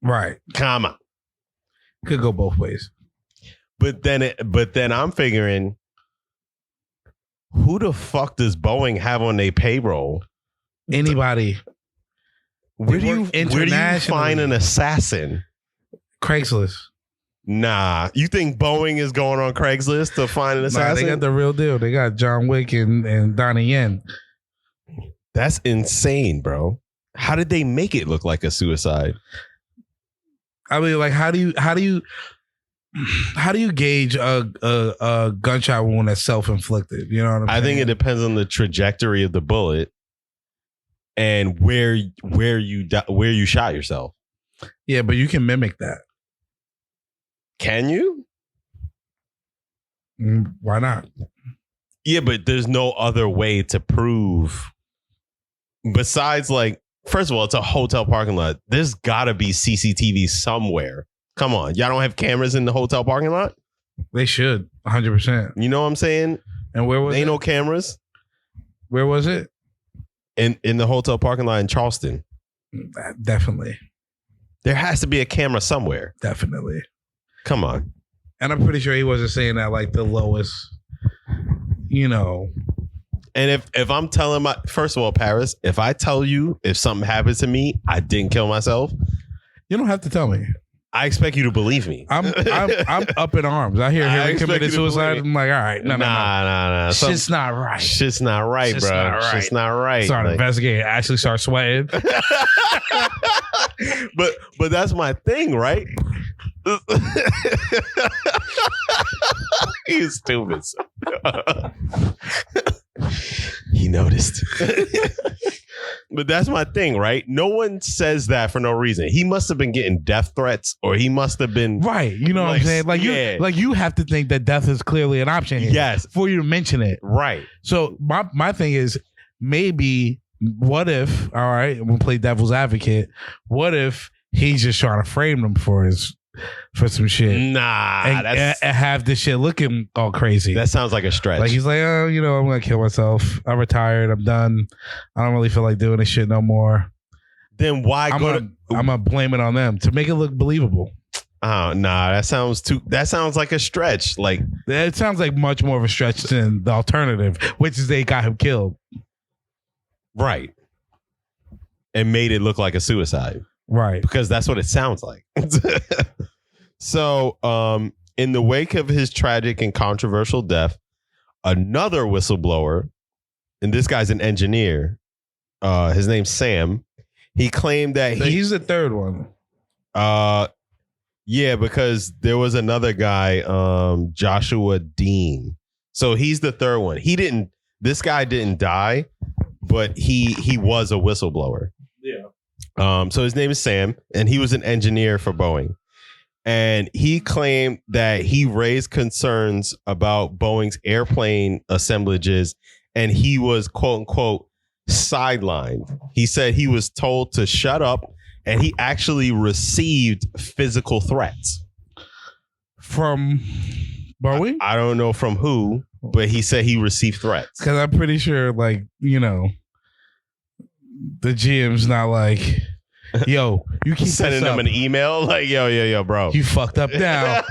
Right. Come on. Could go both ways. But then I'm figuring, who the fuck does Boeing have on their payroll? Anybody. Where do you find an assassin? Craigslist. Nah. You think Boeing is going on Craigslist to find an assassin? Nah, they got the real deal. They got John Wick and Donnie Yen. That's insane, bro. How did they make it look like a suicide? I mean, like, how do you gauge a gunshot wound that's self-inflicted? You know what I'm saying? I think it depends on the trajectory of the bullet and where you shot yourself. Yeah, but you can mimic that. Can you? Why not? Yeah, but there's no other way to prove. Besides, like, first of all, it's a hotel parking lot. There's got to be CCTV somewhere. Come on. Y'all don't have cameras in the hotel parking lot? They should. 100%. You know what I'm saying? And where was it? Ain't no cameras. Where was it? In the hotel parking lot in Charleston. Definitely. There has to be a camera somewhere. Definitely. Come on. And I'm pretty sure he wasn't saying that like the lowest, you know. And if I'm telling first of all, Paris, if I tell you if something happens to me, I didn't kill myself. You don't have to tell me. I expect you to believe me. I'm up in arms. I hear he committed suicide. I'm like, all right, no. Shit's not right. Shit's not right, bro. Shit's not right. Start investigating. Actually start sweating. But that's my thing, right? He's stupid. He noticed. But that's my thing, right? No one says that for no reason. He must have been getting death threats, or he must have been right. You know what I'm saying? Like you have to think that death is clearly an option here. Yes, for you to mention it. Right. So my thing is maybe what if, all right, I'm going to play devil's advocate. What if he's just trying to frame them for some shit? Nah, and have this shit looking all crazy. That sounds like a stretch. Like he's like, oh, I'm going to kill myself. I'm retired. I'm done. I don't really feel like doing this shit no more. Then why I'm going to blame it on them to make it look believable. Oh, nah, that sounds like a stretch. Like it sounds like much more of a stretch than the alternative, which is they got him killed. Right. And made it look like a suicide. Right. Because that's what it sounds like. So, in the wake of his tragic and controversial death, another whistleblower, and this guy's an engineer, his name's Sam, he claimed that he's the third one. Yeah, because there was another guy, Joshua Dean. So he's the third one. This guy didn't die, but he was a whistleblower. Yeah. So his name is Sam, and he was an engineer for Boeing. And he claimed that he raised concerns about Boeing's airplane assemblages, and he was, quote unquote, sidelined. He said he was told to shut up, and he actually received physical threats. From Boeing? I don't know from who, but he said he received threats. Because I'm pretty sure, like, the GM's not like, yo, you keep sending them an email like, yo, bro. You fucked up now.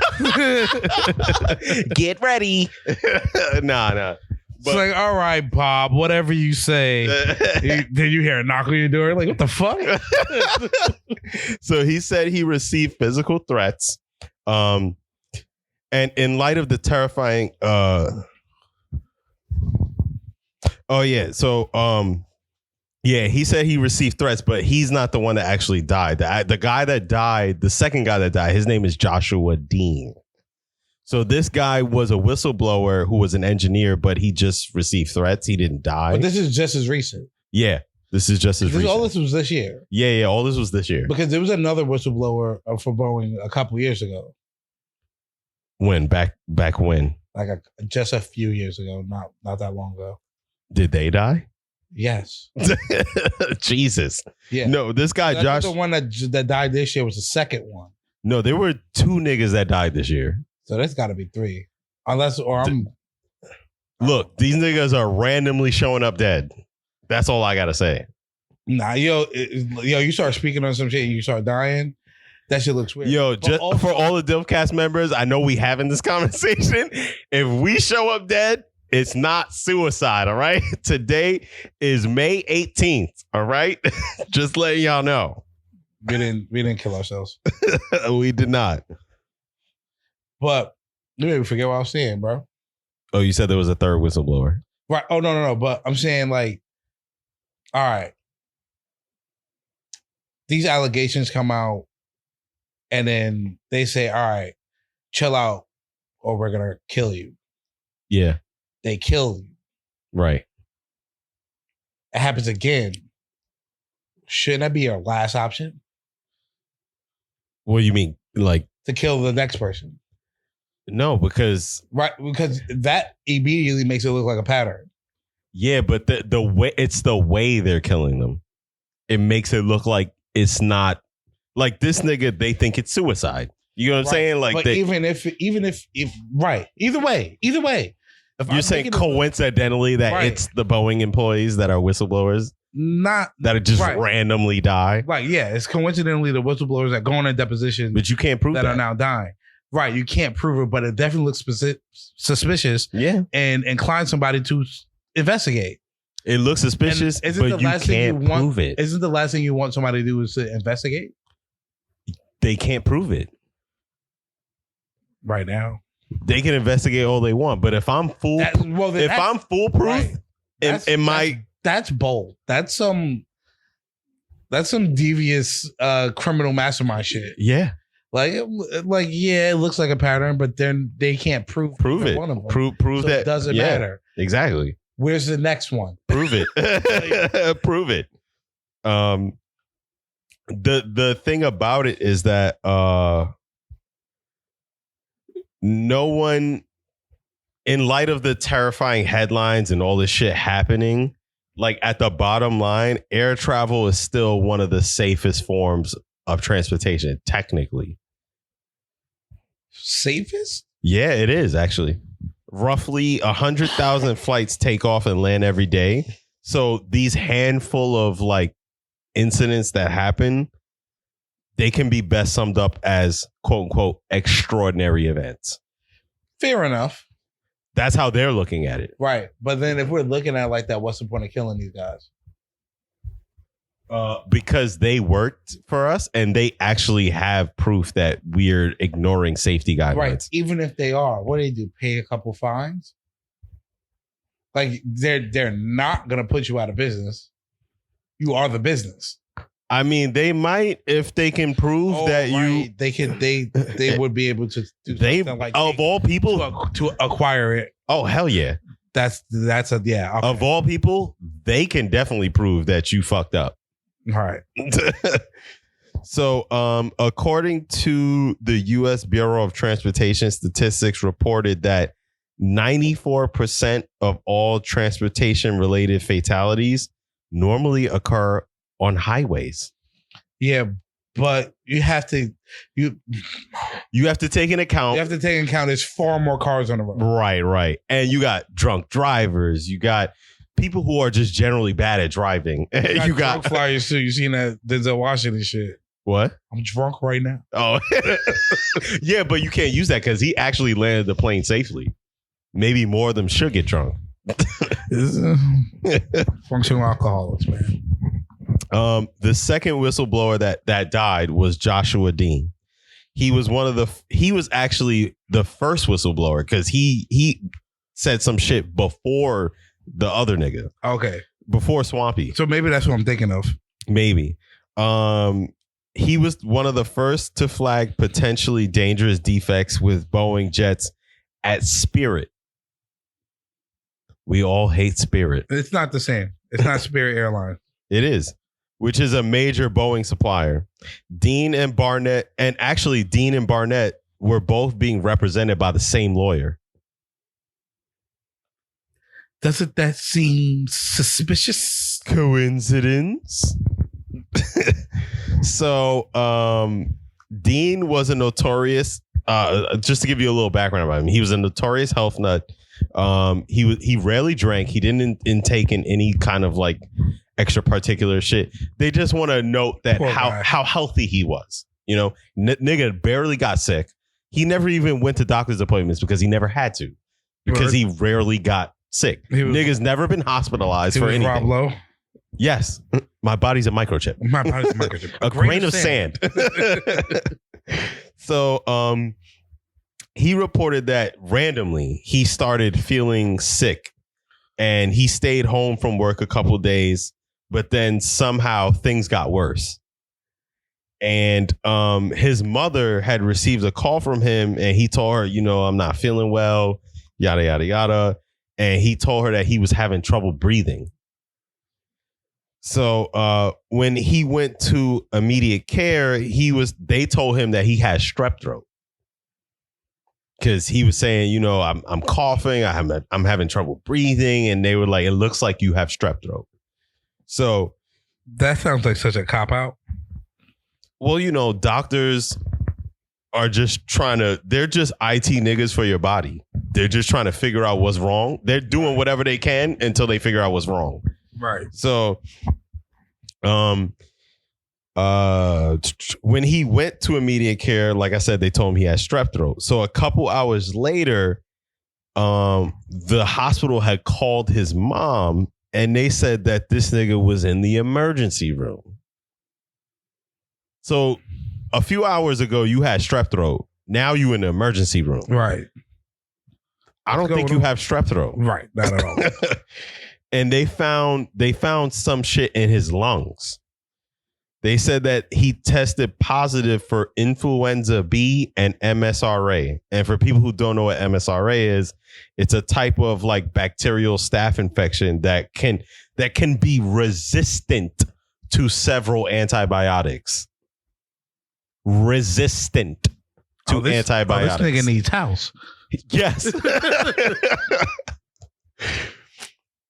Get ready. Nah. It's like, all right, Bob, whatever you say. Then you hear a knock on your door. Like, what the fuck? So he said he received physical threats. And in light of the terrifying... he said he received threats, but he's not the one that actually died. The guy that died, the second guy that died, his name is Joshua Dean. So this guy was a whistleblower who was an engineer, but he just received threats. He didn't die. But this is just as recent. Yeah, this is just as recent. All this was this year. Yeah, all this was this year. Because there was another whistleblower for Boeing a couple years ago. When? Back when? Like just a few years ago, not that long ago. Did they die? Yes. Jesus. Yeah. No, this guy Josh. The one that died this year was the second one. No, there were 2 niggas that died this year. So there's got to be 3, Look, these niggas are randomly showing up dead. That's all I gotta say. Nah, you start speaking on some shit and you start dying. That shit looks weird. Yo, just also, for all the Dilfcast members, I know we having this conversation. If we show up dead, it's not suicide, all right? Today is May 18th, all right? Just letting y'all know. We didn't kill ourselves. We did not. But you made me forget what I was saying, bro. Oh, you said there was a third whistleblower. Right. Oh, no. But I'm saying, like, all right. These allegations come out and then they say, all right, chill out or we're going to kill you. Yeah. They kill you. Right. It happens again. Shouldn't that be your last option? What do you mean? Like to kill the next person? No, because that immediately makes it look like a pattern. Yeah, but the way it's the way they're killing them. It makes it look like it's not like this nigga. They think it's suicide. You know what I'm saying? Like, but even if right, either way. If you're saying coincidentally that it's the Boeing employees that are whistleblowers, not that just randomly die. Right? Yeah, it's coincidentally the whistleblowers that go on a deposition, but you can't prove that are now dying. Right, you can't prove it, but it definitely looks suspicious. Yeah, and incline somebody to investigate. It looks suspicious, but you can't prove it. Isn't the last thing you want somebody to do is to investigate? They can't prove it right now. They can investigate all they want, but if I'm I'm foolproof, that's bold. That's some devious criminal mastermind shit. Yeah. Yeah, it looks like a pattern, but then they can't prove it. One of them. Prove so that it doesn't matter. Exactly. Where's the next one? Prove it. Prove it. The thing about it is that no one, in light of the terrifying headlines and all this shit happening, like at the bottom line, air travel is still one of the safest forms of transportation, technically. Safest? Yeah, it is actually. Roughly 100,000 flights take off and land every day. So these handful of like incidents that happen, they can be best summed up as quote unquote extraordinary events. Fair enough. That's how they're looking at it. Right. But then if we're looking at it like that, what's the point of killing these guys? Because they worked for us and they actually have proof that we're ignoring safety guidelines. Right. Even if they are, what do they do? Pay a couple fines? Like they're not gonna put you out of business. You are the business. I mean, they might if they can prove that right. they would be able to do something like of all people to acquire it. Oh hell yeah. That's a yeah. Okay. Of all people, they can definitely prove that you fucked up. All right. So, according to the U.S. Bureau of Transportation statistics, reported that 94% of all transportation-related fatalities normally occur on highways. Yeah, but you have to take into account. You have to take into account there's far more cars on the road. Right, and you got drunk drivers. You got people who are just generally bad at driving. You got drunk flyers too. You seen that Denzel Washington shit? What? I'm drunk right now. Oh, yeah, but you can't use that because he actually landed the plane safely. Maybe more of them should get drunk. Functional alcoholics, man. The second whistleblower that died was Joshua Dean. He was actually the first whistleblower because he said some shit before the other nigga. Okay. Before Swampy. So maybe that's what I'm thinking of. Maybe. He was one of the first to flag potentially dangerous defects with Boeing jets at Spirit. We all hate Spirit. It's not the same. It's not Spirit Airlines. It is, which is a major Boeing supplier. Dean and Barnett were both being represented by the same lawyer. Doesn't that seem suspicious? Coincidence? So, Dean was a notorious, just to give you a little background about him, he was a notorious health nut. He rarely drank. He didn't intake in any kind of like extra particular shit. They just want to note that how healthy he was. You know, nigga barely got sick. He never even went to doctor's appointments because he never had to, because he rarely got sick. Nigga's never been hospitalized for anything. Rob Lowe? Yes. My body's a microchip. My body's a microchip. A grain of sand. So, he reported that randomly he started feeling sick and he stayed home from work a couple of days, but then somehow things got worse. And his mother had received a call from him and he told her, you know, I'm not feeling well, yada, yada, yada. And he told her that he was having trouble breathing. So when he went to immediate care, they told him that he had strep throat. Because he was saying, you know, I'm coughing, I'm having trouble breathing, and they were like, it looks like you have strep throat. So that sounds like such a cop out. Well, you know, doctors are just they're just IT niggas for your body. They're just trying to figure out what's wrong. They're doing whatever they can until they figure out what's wrong. Right. So, when he went to immediate care, like I said, they told him he had strep throat. So a couple hours later, the hospital had called his mom and they said that this nigga was in the emergency room. So a few hours ago, you had strep throat. Now you in the emergency room. Right. I don't think you have strep throat. Right. Not at all. And they found some shit in his lungs. They said that he tested positive for influenza B and MSRA. And for people who don't know what MSRA is, it's a type of like bacterial staph infection that can be resistant to several antibiotics. Resistant to antibiotics. This nigga needs house. Yes.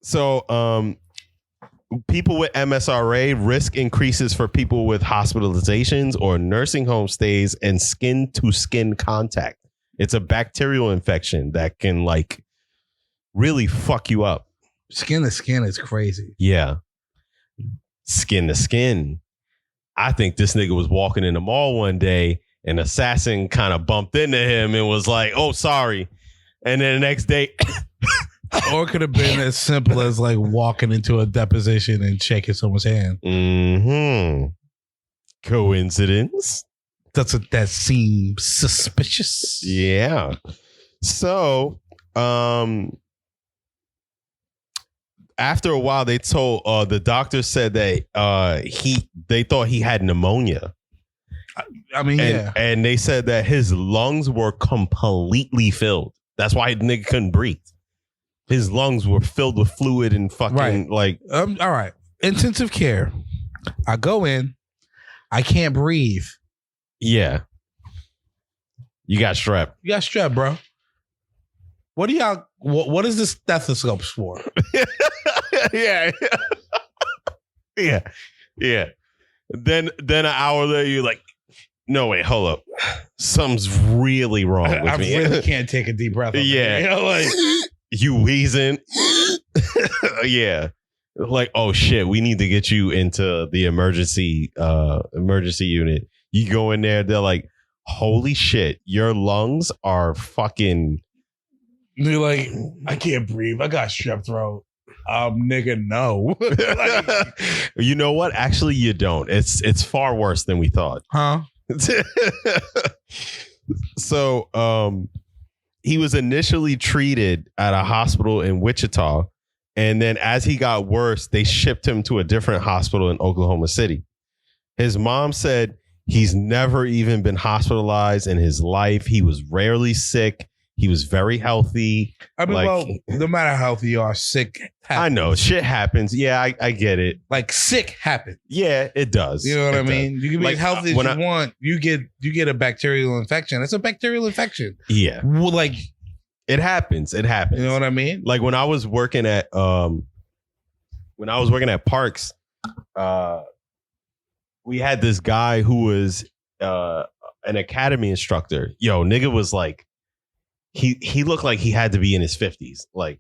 So, people with MSRA, risk increases for people with hospitalizations or nursing home stays and skin to skin contact. It's a bacterial infection that can like really fuck you up. Skin to skin is crazy. Yeah. Skin to skin. I think this nigga was walking in the mall one day, an assassin kind of bumped into him and was like, oh, sorry. And then the next day. Or it could have been as simple as like walking into a deposition and shaking someone's hand. Mm-hmm. Coincidence? That seems suspicious. Yeah. So, after a while, they told the doctor said that they thought he had pneumonia. I mean, yeah. And they said that his lungs were completely filled. That's why the nigga couldn't breathe. His lungs were filled with fluid and fucking like. All right. Intensive care. I go in. I can't breathe. Yeah. You got strep. You got strep, bro. What do y'all? What is this stethoscope for? Yeah. Yeah. Yeah. Then an hour later, you're like, no, wait, hold up. Something's really wrong with me. I really can't take a deep breath. Yeah. You know, like, you wheezing. Yeah. Like, oh shit, we need to get you into the emergency unit. You go in there, they're like, holy shit, your lungs are fucking. You're like, I can't breathe. I got strep throat. Nigga, no. Like, you know what? Actually, you don't. It's far worse than we thought. Huh? So, he was initially treated at a hospital in Wichita, and then as he got worse, they shipped him to a different hospital in Oklahoma City. His mom said he's never even been hospitalized in his life. He was rarely sick. He was very healthy. I mean, like, well, no matter how healthy you are, sick happens. I know. Shit happens. Yeah, I get it. Like, sick happens. Yeah, it does. You know what I mean? Does. You can be as healthy as you want. You get a bacterial infection. It's a bacterial infection. Yeah. Well, like, it happens. It happens. You know what I mean? Like when I was working at Parks, we had this guy who was an academy instructor. Yo, nigga was like, he looked like he had to be in his 50s, like,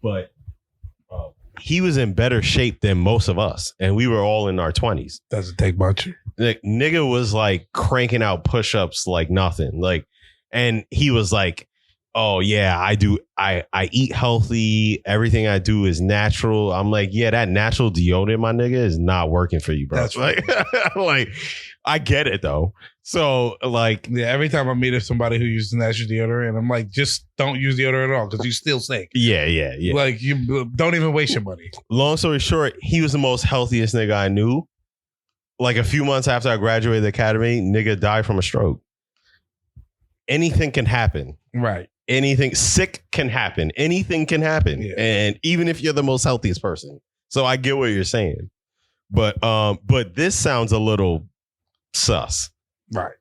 but he was in better shape than most of us, and we were all in our 20s. Doesn't take much. Like, nigga was like cranking out push-ups like nothing, like, and he was like, oh yeah, I eat healthy, everything I do is natural. I'm like, yeah, that natural deodorant, my nigga, is not working for you, bro. That's right. Like, I get it though. So like, yeah, every time I meet somebody who uses natural deodorant, I'm like, just don't use deodorant at all because you still stink. Yeah. Like, you don't even waste your money. Long story short, he was the most healthiest nigga I knew. Like a few months after I graduated the academy, nigga died from a stroke. Anything can happen. Right. Anything sick can happen. Anything can happen. Yeah. And even if you're the most healthiest person. So I get what you're saying. But this sounds a little sus. Right.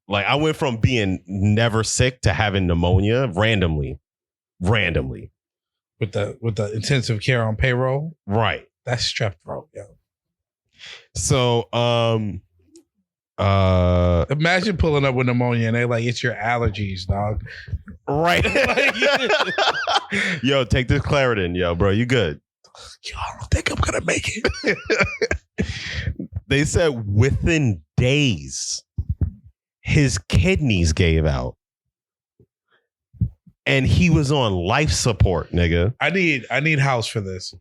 Like, I went from being never sick to having pneumonia randomly. With the intensive care on payroll. Right. That's strep throat, yo. So imagine pulling up with pneumonia and they're like, it's your allergies, dog. Right. Yo, take this Claritin, yo, bro. You good? Yo, I don't think I'm gonna make it. They said within days, his kidneys gave out. And he was on life support, nigga. I need house for this.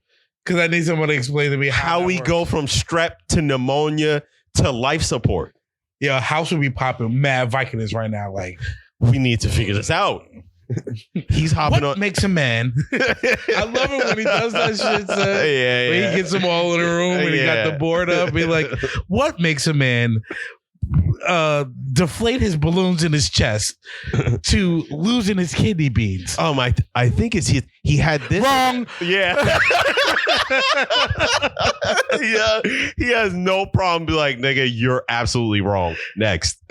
Because I need someone to explain to me how we go from strep to pneumonia to life support. Yeah, house would be popping mad Vikings right now. Like, we need to figure this out. He's hopping what on. Makes a man? I love it when he does that shit. Son. Yeah. When he gets them all in a room and he got the board up. Be like, what makes a man deflate his balloons in his chest to losing his kidney beans? I think it's he had this. Wrong. Yeah. Yeah. He has no problem. Be like, nigga, you're absolutely wrong. Next.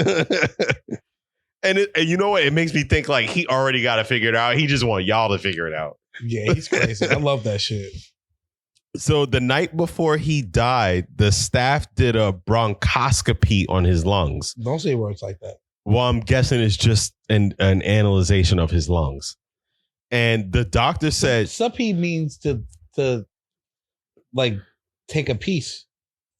And you know what? It makes me think like he already got to figure it out. He just want y'all to figure it out. Yeah, he's crazy. I love that shit. So the night before he died, the staff did a bronchoscopy on his lungs. Don't say words like that. Well, I'm guessing it's just an analyzation of his lungs. And the doctor said... Suppy means to like take a piece.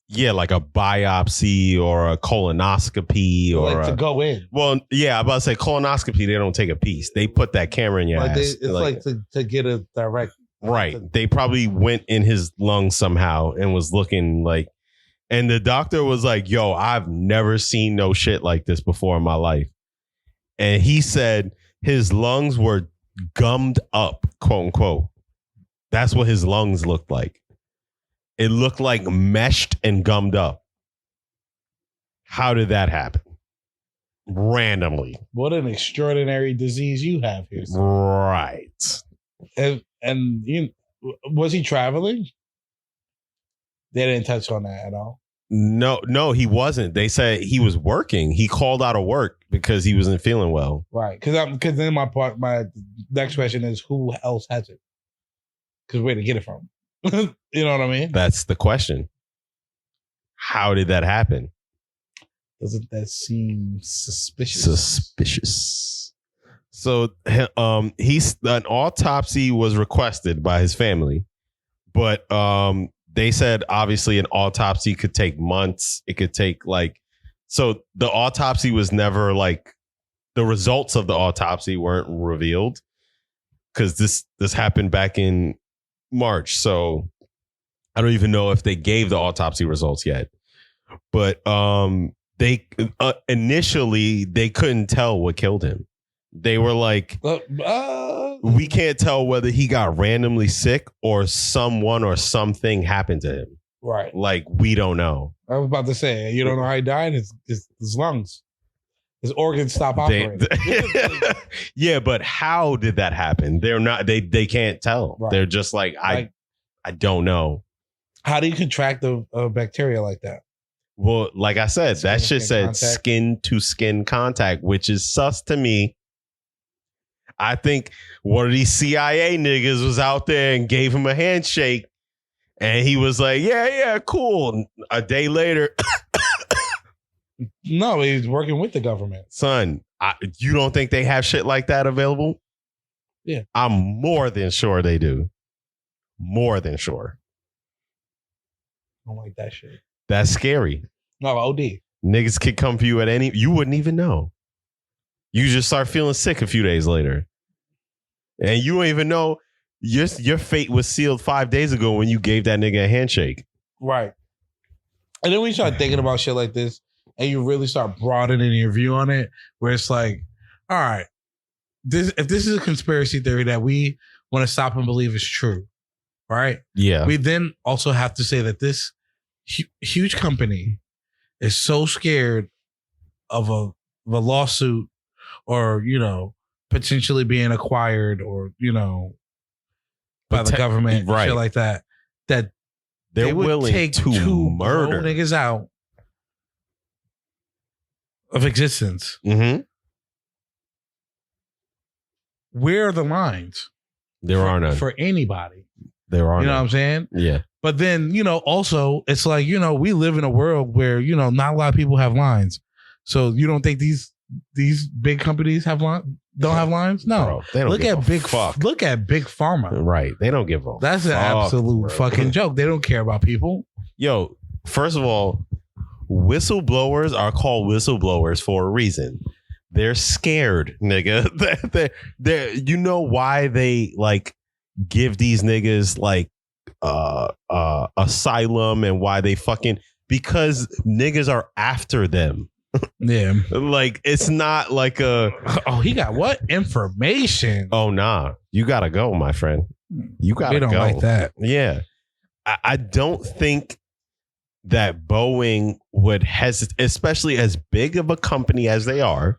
Yeah, like a biopsy or a colonoscopy or like to go in. Well, yeah, I'm about to say colonoscopy, they don't take a piece. They put that camera in your ass. It's like to get a direct... Right. They probably went in his lungs somehow and was looking like... And the doctor was like, yo, I've never seen no shit like this before in my life. And he said his lungs were gummed up, quote unquote. That's what his lungs looked like. It looked like meshed and gummed up. How did that happen? Randomly. What an extraordinary disease you have here, sir. Right. And you, was he traveling? They didn't touch on that at all. No, he wasn't. They said he was working. He called out of work because he wasn't feeling well. Right. Because then my next question is, who else has it? Because where to get it from? You know what I mean? That's the question. How did that happen? Doesn't that seem suspicious? Suspicious. So an autopsy was requested by his family, but they said obviously an autopsy could take months. It could take so the autopsy was never the results of the autopsy weren't revealed because this happened back in March. So I don't even know if they gave the autopsy results yet, but they initially they couldn't tell what killed him. They were like, we can't tell whether he got randomly sick or someone or something happened to him. Right. Like, we don't know. I was about to say, you don't know how he died? His lungs. His organs stop operating. Yeah, but how did that happen? They're not. They can't tell. Right. They're just like, I don't know. How do you contract a bacteria like that? Well, like I said, that shit said skin to skin contact, which is sus to me. I think one of these CIA niggas was out there and gave him a handshake, and he was like, "Yeah, cool." A day later. No, he's working with the government. Son, you don't think they have shit like that available? Yeah. I'm more than sure they do. More than sure. I don't like that shit. That's scary. No, OD. Niggas could come for you at any... You wouldn't even know. You just start feeling sick a few days later. And you don't even know your fate was sealed 5 days ago when you gave that nigga a handshake. Right. And then when you start thinking about shit like this, and you really start broadening your view on it, where it's like, all right, if this is a conspiracy theory that we want to stop and believe is true, right? Yeah. We then also have to say that this huge company is so scared of a lawsuit or, potentially being acquired or, by the government, right, shit like that, that they're willing take to murder niggas out of existence. Mm-hmm. Where are the lines? There are none. For anybody. There are none. You know what I'm saying? Yeah. But then, also, it's like, we live in a world where, not a lot of people have lines. So you don't think these big companies don't have lines? No. Bro, they don't look at Big Pharma. Right. They don't give a That's an absolute fucking joke. They don't care about people. Yo, first of all, whistleblowers are called whistleblowers for a reason. They're scared, nigga. They're you know why they give these niggas asylum and why they because niggas are after them. Yeah. It's not like he got what? Information. Oh, nah. You gotta go, my friend. You gotta go. We don't like that. Yeah. I don't think that Boeing would hesitate, especially as big of a company as they are.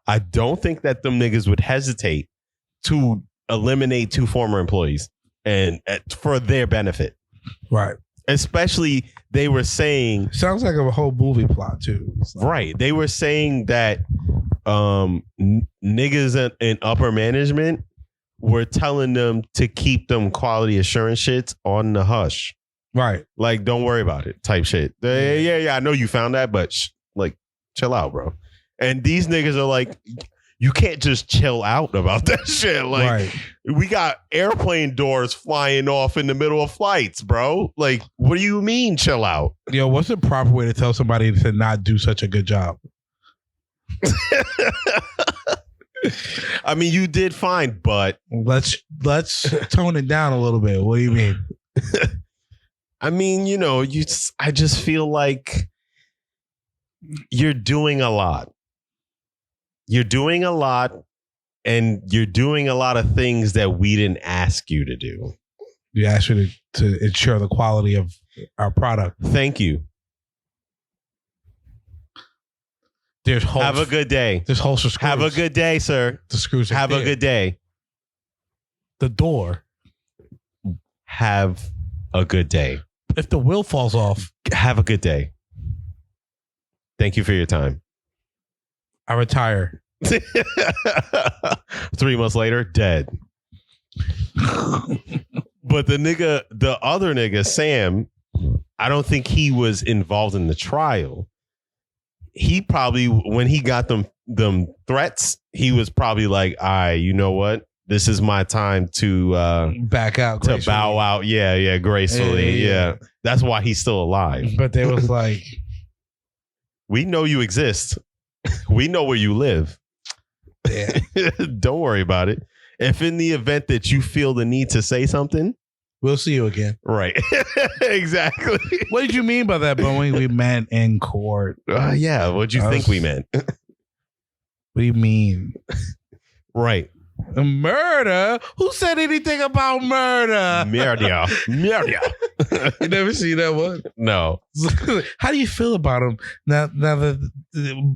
I don't think that them niggas would hesitate to eliminate 2 former employees and for their benefit. Right. Especially they were saying... Sounds like a whole movie plot too. Right. They were saying that niggas in upper management were telling them to keep them quality assurance shits on the hush. Right. Like, don't worry about it type shit. Yeah. I know you found that, but chill out, bro. And these niggas are like, you can't just chill out about that shit. Like, we got airplane doors flying off in the middle of flights, bro. Like, what do you mean chill out? Yo, what's the proper way to tell somebody to not do such a good job? I mean, you did fine, but let's tone it down a little bit. What do you mean? I mean, I just feel like you're doing a lot. You're doing a lot, and you're doing a lot of things that we didn't ask you to do. You asked me to ensure the quality of our product. Thank you. Have a good day. There's holes for screws. Have a good day, sir. The screws. Have a good day. The door. Have a good day. If the wheel falls off. Have a good day. Thank you for your time. I retire. 3 months later, dead. But the other nigga, Sam, I don't think he was involved in the trial. He probably, when he got them threats, he was probably like, all right, you know what? This is my time to back out, to bow out. Yeah, gracefully. Yeah. That's why he's still alive. But they was like, we know you exist. We know where you live. Yeah. Don't worry about it. If in the event that you feel the need to say something, we'll see you again. Right. Exactly. What did you mean by that, Boeing? We meant in court. Yeah. What'd you think we meant? What do you mean? Right. Murder? Who said anything about murder? Murder. You never seen that one? No. How do you feel about him now that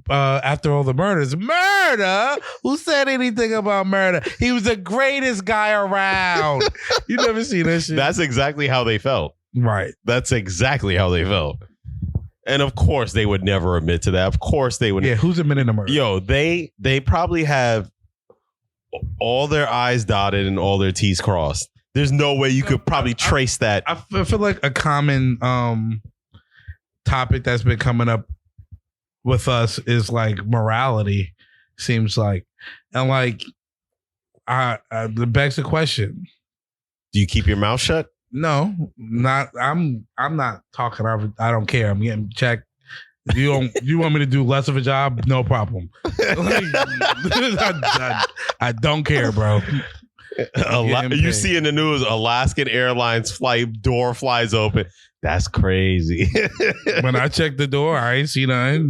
after all the murders? Murder? Who said anything about murder? He was the greatest guy around. You never seen that shit? That's exactly how they felt. Right. That's exactly how they felt. And of course they would never admit to that. Of course they would. Yeah, who's admitting to murder? Yo, they probably have all their I's dotted and all their T's crossed. There's no way you could probably trace that. I feel like a common topic that's been coming up with us is like morality, seems like. And like, it begs the question. Do you keep your mouth shut? No, not. I'm not talking. I don't care. I'm getting checked. You want me to do less of a job? No problem. Like, I don't care, bro. You see in the news, Alaskan Airlines flight door flies open. That's crazy. When I checked the door, I ain't see nothing.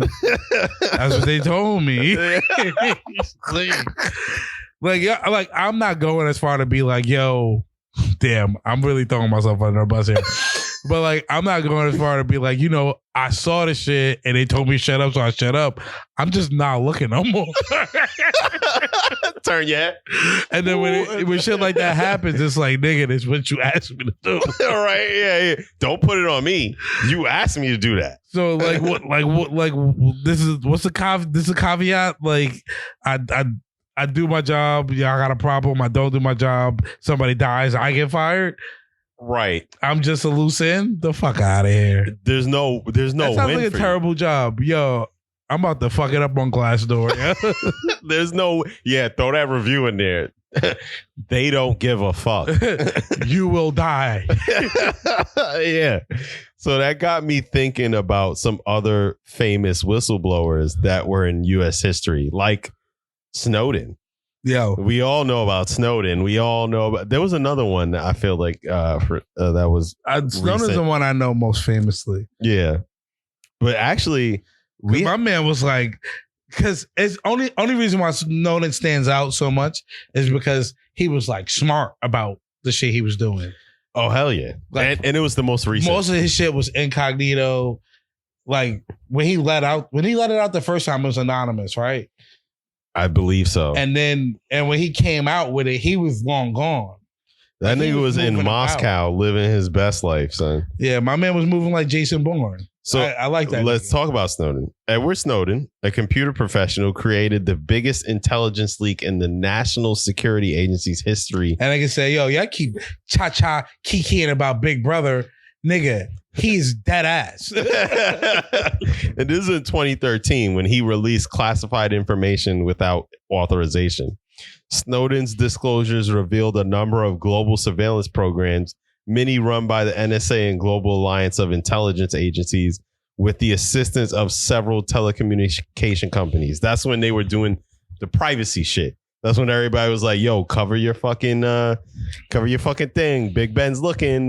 That's what they told me. like I'm not going as far to be like, yo, damn, I'm really throwing myself under a bus here. But like, I'm not going as far to be like, I saw the shit and they told me shut up, so I shut up. I'm just not looking no more. Turn your head. And then when shit like that happens, it's like, nigga, this is what you asked me to do. All right, yeah. Don't put it on me. You asked me to do that. So like, this is a caveat. Like, I do my job. Y'all got a problem. I don't do my job. Somebody dies. I get fired. Right. I'm just a loose end. The fuck out of here. There's no that sounds like a terrible job. Yo, I'm about to fuck it up on Glassdoor. There's no, throw that review in there. They don't give a fuck. You will die. Yeah. So that got me thinking about some other famous whistleblowers that were in U.S. history, like Snowden. Yo, we all know about Snowden. We all know about. There was another one that I feel like that was Snowden's the one I know most famously. Yeah, but actually, my man was like, because it's only reason why Snowden stands out so much is because he was like smart about the shit he was doing. Oh hell yeah! Like, and it was the most recent. Most of his shit was incognito. Like when he let it out the first time, it was anonymous, right? I believe so. And when he came out with it, he was long gone. That nigga was in Moscow living his best life, son. Yeah, my man was moving like Jason Bourne. So I like that. Let's talk about Snowden. Edward Snowden, a computer professional, created the biggest intelligence leak in the National Security Agency's history. And I can say, yo, y'all keep kikiing about Big Brother. Nigga, he's dead ass. And this is in 2013 when he released classified information without authorization. Snowden's disclosures revealed a number of global surveillance programs, many run by the NSA and Global Alliance of Intelligence Agencies, with the assistance of several telecommunication companies. That's when they were doing the privacy shit. That's when everybody was like, yo, cover your fucking thing. Big Ben's looking.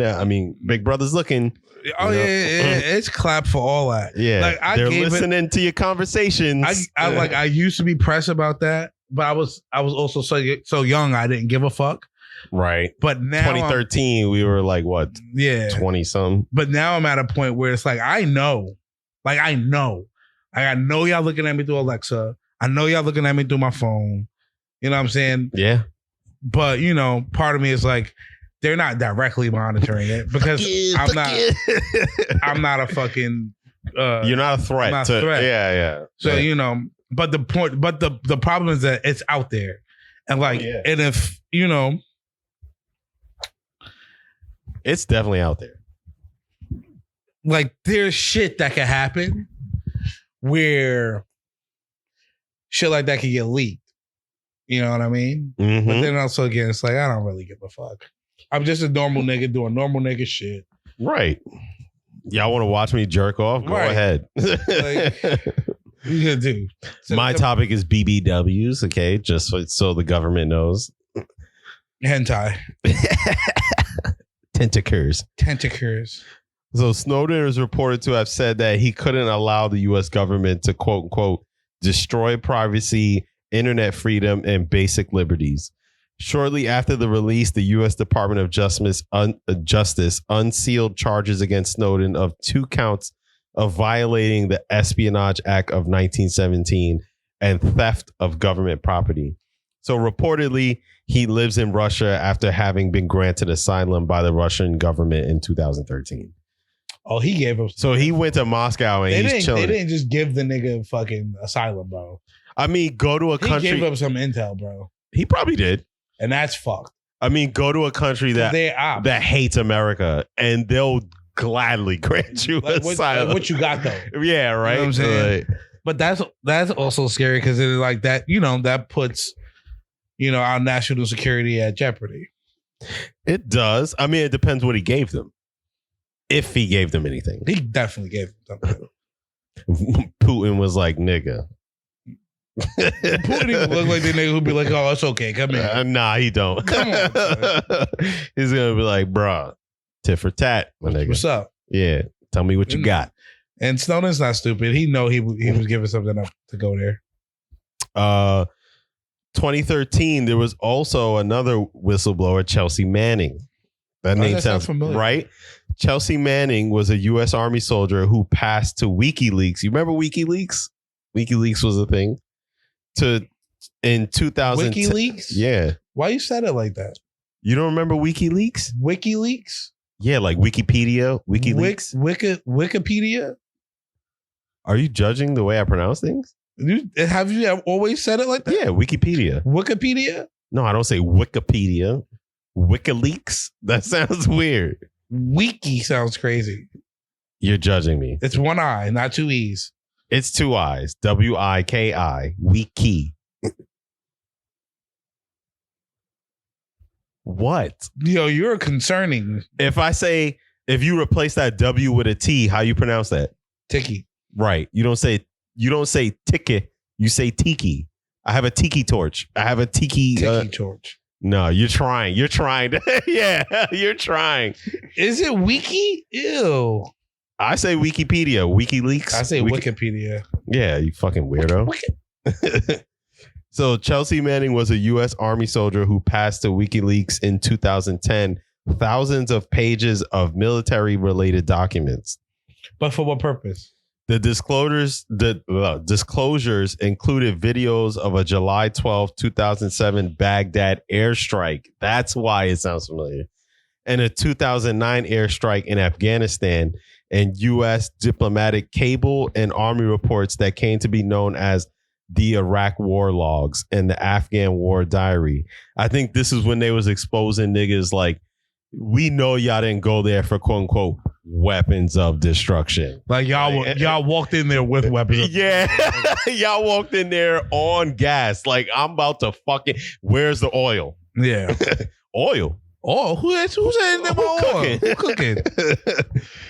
Big Brother's looking. Oh, yeah, it's clap for all that. Yeah, like, they're listening to your conversations. I used to be pressed about that, but I was also so young I didn't give a fuck. Right. But now 2013, we were like, what? Yeah. 20 something. But now I'm at a point where it's like, I know y'all looking at me through Alexa. I know y'all looking at me through my phone. You know what I'm saying? Yeah. But, part of me is like, they're not directly monitoring it because I'm not a fucking you're not a threat. Yeah. So, but the problem is that it's out there. And like, and if, it's definitely out there. Like, there's shit that can happen where shit like that can get leaked. You know what I mean? Mm-hmm. But then also, again, it's like, I don't really give a fuck. I'm just a normal nigga doing normal nigga shit. Right. Y'all want to watch me jerk off? Go ahead. Like, yeah, dude. So my topic is BBWs, okay? Just so the government knows. Hentai. Tentacles. So Snowden is reported to have said that he couldn't allow the U.S. government to, quote unquote, destroy privacy, internet freedom, and basic liberties. Shortly after the release, the U.S. Department of Justice unsealed charges against Snowden of 2 counts of violating the Espionage Act of 1917 and theft of government property. So reportedly, he lives in Russia after having been granted asylum by the Russian government in 2013. Oh, he gave him. So he went to Moscow and he's chilling. They didn't just give the nigga fucking asylum, bro. I mean, go to a country. He gave him some intel, bro. He probably did. And that's fucked. I mean, go to a country that hates America and they'll gladly grant you asylum. What you got though? Yeah, right. You know what I'm saying? But that's also scary because it's like that. That puts our national security at jeopardy. It does. I mean, it depends what he gave them. If he gave them anything, he definitely gave them something. Putin was like, nigga. Putin even look like the nigga who'd be like, oh, it's okay, come here. Nah, he don't. Come on. He's gonna be like, bruh, tit for tat, my nigga. What's up? Yeah, tell me what you got. And Snowden's not stupid. He know he was giving something up to go there. 2013, there was also another whistleblower, Chelsea Manning. That name sounds familiar, right? Chelsea Manning was a U.S. Army soldier who passed to WikiLeaks. You remember WikiLeaks? WikiLeaks was a thing. In 2000. WikiLeaks? Yeah. Why you said it like that? You don't remember WikiLeaks? WikiLeaks? Yeah, like Wikipedia. WikiLeaks. Wikipedia? Are you judging the way I pronounce things? Have you always said it like that? Yeah, Wikipedia. Wikipedia? No, I don't say Wikipedia. WikiLeaks? That sounds weird. Wiki sounds crazy. You're judging me. It's one I, not 2 E's. It's 2 I's. WIKI. Wiki. What? Yo, you're concerning. If you replace that W with a T, how you pronounce that? Tiki. Right. You don't say tiki. You say tiki. I have a tiki torch. I have a tiki torch. No, you're trying. You're trying. Yeah, you're trying. Is it wiki? Ew. I say Wikipedia. WikiLeaks. I say Wikipedia. Yeah, you fucking weirdo. So Chelsea Manning was a U.S. Army soldier who passed to WikiLeaks in 2010 thousands of pages of military-related documents. But for what purpose? The disclosures included videos of a July 12, 2007 Baghdad airstrike. That's why it sounds familiar. and a 2009 airstrike in Afghanistan, and U.S. diplomatic cable and army reports that came to be known as the Iraq War Logs and the Afghan War Diary. I think this is when they was exposing niggas like, we know y'all didn't go there for quote unquote weapons of destruction. Like y'all walked in there with weapons. Yeah. Y'all walked in there on gas. Like, I'm about to fucking, where's the oil? Yeah. Oil. Oh, who's in there? Who cooking?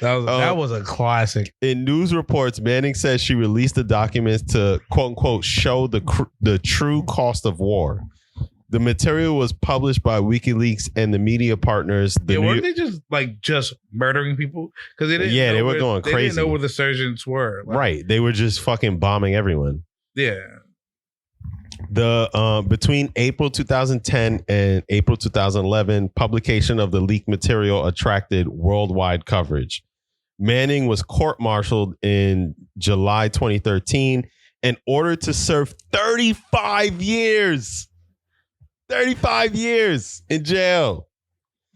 That was a classic. In news reports, Manning says she released the documents to quote unquote show the true cost of war. The material was published by WikiLeaks and the media partners. Weren't they just murdering people? Because they were going crazy. They didn't know where the surgeons were. Right, they were just fucking bombing everyone. Yeah. The between April 2010 and April 2011, publication of the leaked material attracted worldwide coverage. Manning was court-martialed in July 2013 and ordered to serve 35 years. 35 years in jail.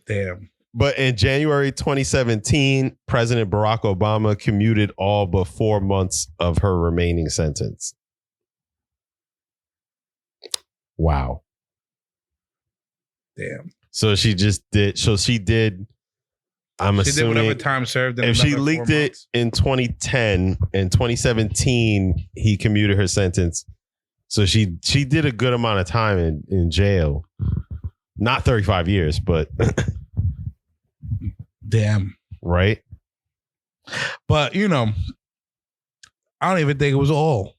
Damn. But in January 2017, President Barack Obama commuted all but 4 months of her remaining sentence. Wow. Damn. So she did. I'm assuming. She did whatever time served. If she leaked it in 2010, in 2017, he commuted her sentence. So she did a good amount of time in jail. Not 35 years, but damn. Right? But, I don't even think it was all.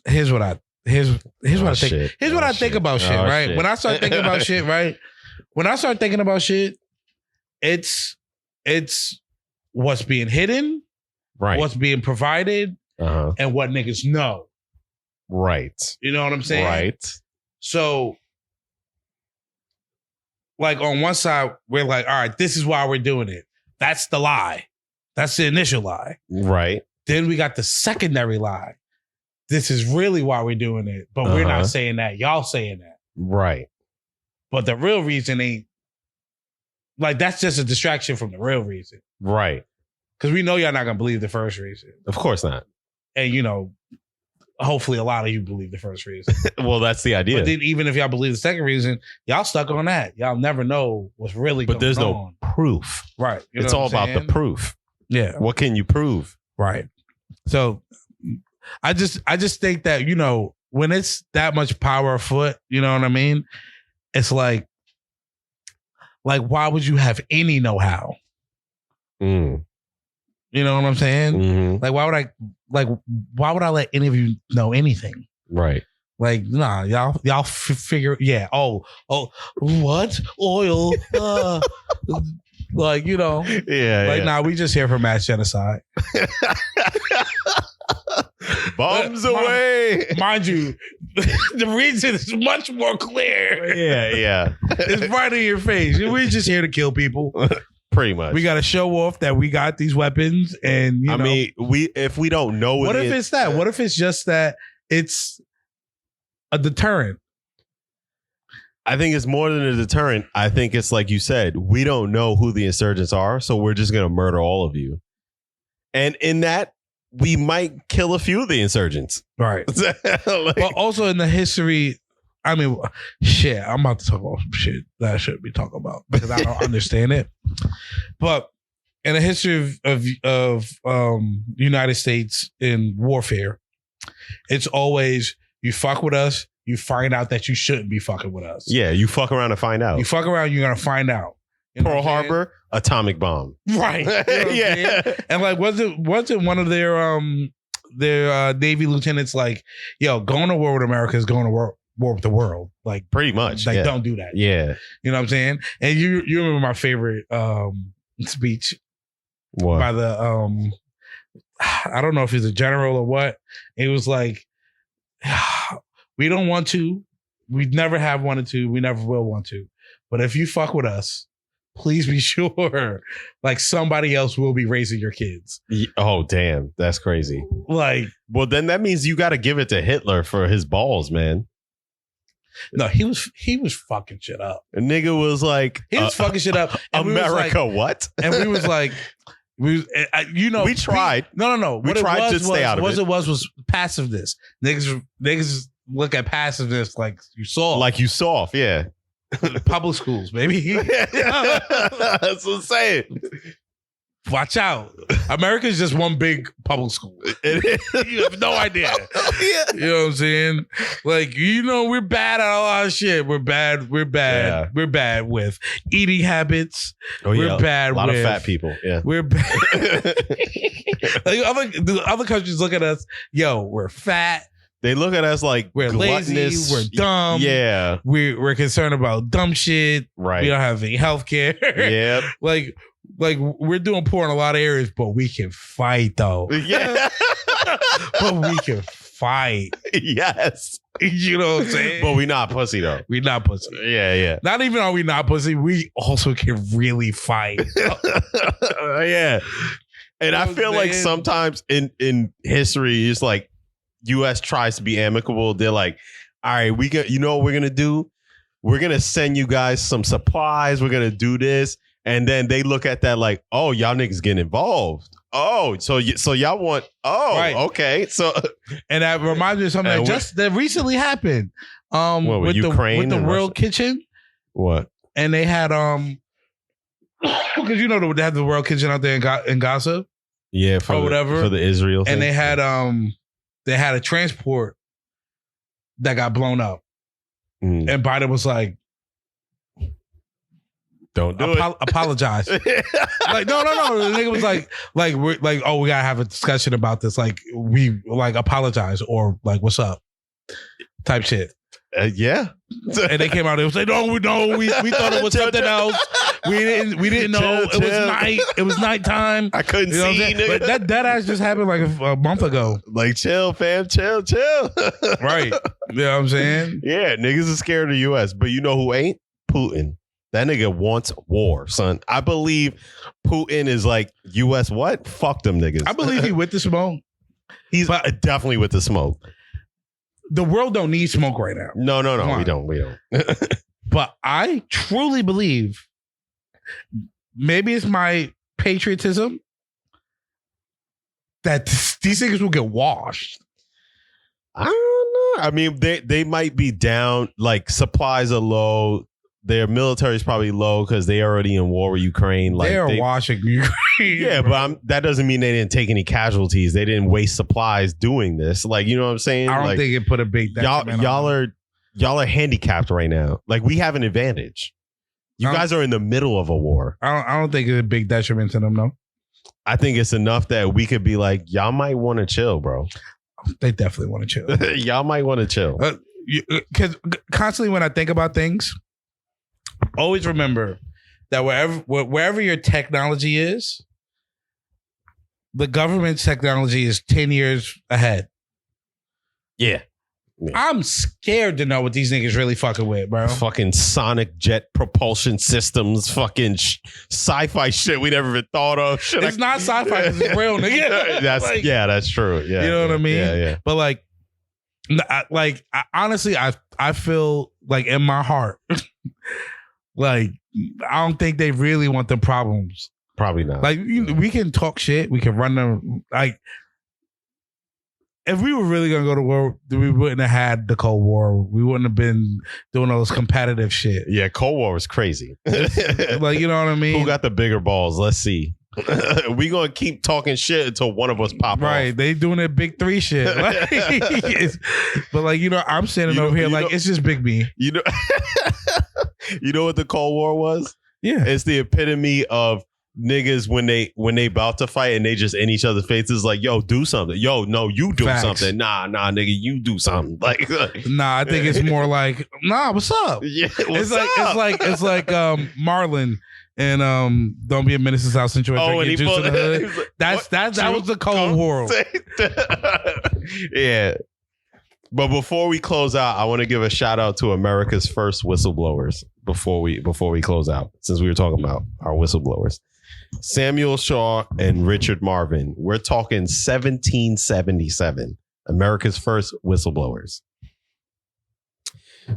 Here's what I think. Here's what I think about shit, right? Shit. When I start thinking about shit, right? When I start thinking about shit, it's what's being hidden, right? What's being provided, and what niggas know. Right. You know what I'm saying? Right. So, like, on one side, we're like, all right, this is why we're doing it. That's the lie. That's the initial lie. Right. Then we got the secondary lie. This is really why we're doing it. But we're not saying that. Y'all saying that. Right. But the real reason ain't, like, that's just a distraction from the real reason. Right. Because we know y'all not going to believe the first reason. Of course not. And, hopefully a lot of you believe the first reason. Well, that's the idea. But then even if y'all believe the second reason, y'all stuck on that. Y'all never know what's really going on. But there's no proof. Right. It's all about the proof. Yeah. What can you prove? Right. So I just think that, when it's that much power afoot, you know what I mean? It's like why would you have any know-how? You know what I'm saying? Mm-hmm. Why would I let any of you know anything? Right. Like, nah, y'all figure, yeah. Oh, what? Oil? Yeah. Nah, we just here for mass genocide. Bombs away. Mind you, the reason is much more clear. Yeah. It's right in your face. We're just here to kill people. Pretty much. We got to show off that we got these weapons, and if we don't know what if it's that? What if it's just that it's a deterrent? I think it's more than a deterrent. I think it's like you said, we don't know who the insurgents are, so we're just going to murder all of you. And in that, we might kill a few of the insurgents. Right. But also in the history, shit, I'm about to talk about some shit that I shouldn't be talking about because I don't understand it. But in the history of United States in warfare, it's always you fuck with us, you find out that you shouldn't be fucking with us. Yeah, you fuck around and find out. You fuck around, you're gonna find out. Pearl Harbor, atomic bomb. Right. Yeah. And wasn't one of their Navy lieutenants like, yo, going to war with America is going to war with the world. Like, pretty much. Like, don't do that. Yeah. You know what I'm saying? And you remember my favorite speech. What? By the I don't know if he's a general or what. It was like, we don't want to. We never have wanted to. We never will want to. But if you fuck with us, please be sure, like, somebody else will be raising your kids. Oh, damn. That's crazy. Like, well, then that means you got to give it to Hitler for his balls, man. No, he was fucking shit up. A nigga was like, he was fucking shit up. America, what? And we was like, we tried. No. We tried to stay out of it. What it was passiveness. Niggas look at passiveness like you soft. Like you soft, yeah. Public schools, baby. That's what I'm saying. Watch out. America's just one big public school. You have no idea. Yeah. You know what I'm saying? Like, we're bad at a lot of shit. We're bad. Yeah. We're bad with eating habits. We're bad with a lot of fat people. Yeah. We're bad. Like other countries look at us, we're fat. They look at us like we're lazy, we're dumb. Yeah. We're concerned about dumb shit. Right. We don't have any healthcare. Yeah. Like we're doing poor in a lot of areas, but we can fight though. Yeah. But we can fight. Yes. You know what I'm saying? But we not pussy though. We not pussy. Yeah. Not even are we not pussy, we also can really fight. Yeah. And I feel like sometimes in history, it's like U.S. tries to be amicable. They're like, all right, you know what we're gonna do? We're gonna send you guys some supplies. We're gonna do this. And then they look at that like, oh, y'all niggas getting involved. Oh, so y'all want? Oh, right. Okay. So, and that reminds me of something that recently happened. With Ukraine, with the World Kitchen. What? And they had because they had the World Kitchen out there in Gaza. Yeah, for the Israel thing. And they had a transport that got blown up, and Biden was like, "Don't do it. Apologize." Like, no. The nigga was like, we're like, oh, we gotta have a discussion about this. Like, we apologize or like, what's up, type shit. Yeah. And they came out. They was like, no, we thought it was something else. We didn't know it was night. It was nighttime. I couldn't see. But that ass just happened like a month ago. Like, chill, fam, chill. Right. You know what I'm saying? Yeah, niggas are scared of the U.S. But you know who ain't? Putin. That nigga wants war, son. I believe Putin is like, U.S. what? Fuck them niggas. I believe he with the smoke. He's definitely with the smoke. The world don't need smoke right now. No. We don't. But I truly believe, maybe it's my patriotism, that these niggas will get washed. I don't know. I mean, they might be down. Like, supplies are low. Their military is probably low because they already in war with Ukraine. Like, they're washing Ukraine. Yeah, but that doesn't mean they didn't take any casualties. They didn't waste supplies doing this. Like, you know what I'm saying? I don't think it put a big detriment. Y'all are handicapped right now. Like, we have an advantage. You guys are in the middle of a war. I don't think it's a big detriment to them, though. I think it's enough that we could be like, y'all might want to chill, bro. They definitely want to chill. Y'all might want to chill. Because constantly when I think about things, always remember that wherever your technology is, the government's technology is 10 years ahead. Yeah. I'm scared to know what these niggas really fucking with, bro. Fucking sonic jet propulsion systems, fucking sci-fi shit we never even thought of. It's not sci-fi, it's real, nigga. That's true. Yeah, you know what I mean? Yeah. But honestly, I feel like in my heart, like, I don't think they really want the problems. Probably not. Like, we can talk shit. We can run them. Like, if we were really going to go to war, we wouldn't have had the Cold War. We wouldn't have been doing all this competitive shit. Yeah, Cold War was crazy. Like, you know what I mean? Who got the bigger balls? Let's see. We going to keep talking shit until one of us pop off. Right. They doing that big three shit. Like, but like, I'm standing over here like, it's just big me. You know what the Cold War was? Yeah. It's the epitome of niggas when they about to fight and they just in each other's faces like, yo, do something. Yo, no, you do something. Nah, nigga, you do something. Like, nah, I think it's more like, nah, what's up? Yeah, it's like Marlon and Don't Be a Menace to South Central. Oh, and he pulled to the hood. Like, that was the Cold War. Yeah. But before we close out, I want to give a shout out to America's first whistleblowers before we close out, since we were talking about our whistleblowers. Samuel Shaw and Richard Marvin. We're talking 1777. America's first whistleblowers.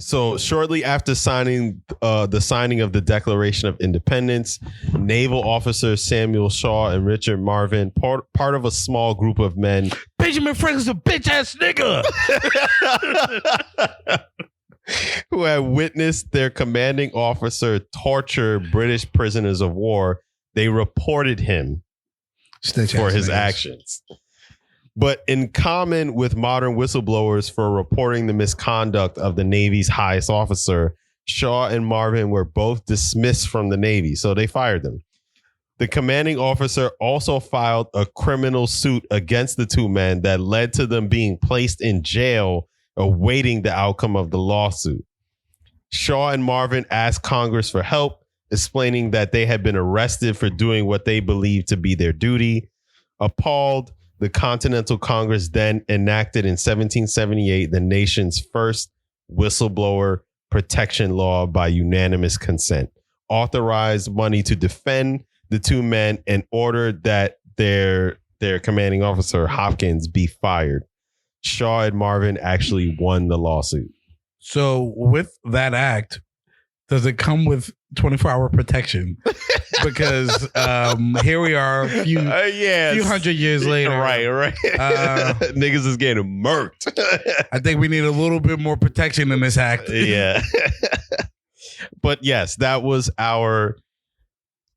So shortly after signing the signing of the Declaration of Independence, naval officers Samuel Shaw and Richard Marvin, part of a small group of men. Benjamin Franklin's a bitch ass nigga. Who had witnessed their commanding officer torture British prisoners of war, they reported him for his actions. But in common with modern whistleblowers for reporting the misconduct of the Navy's highest officer, Shaw and Marvin were both dismissed from the Navy, so they fired them. The commanding officer also filed a criminal suit against the two men that led to them being placed in jail, awaiting the outcome of the lawsuit. Shaw and Marvin asked Congress for help, explaining that they had been arrested for doing what they believed to be their duty. Appalled, the Continental Congress then enacted in 1778 the nation's first whistleblower protection law by unanimous consent, authorized money to defend the two men, and ordered that their commanding officer, Hopkins, be fired. Shaw and Marvin actually won the lawsuit. So with that act, does it come with 24-hour protection? Because here we are a few hundred years later. Right. Niggas is getting murked. I think we need a little bit more protection in this act. Yeah. But yes, that was our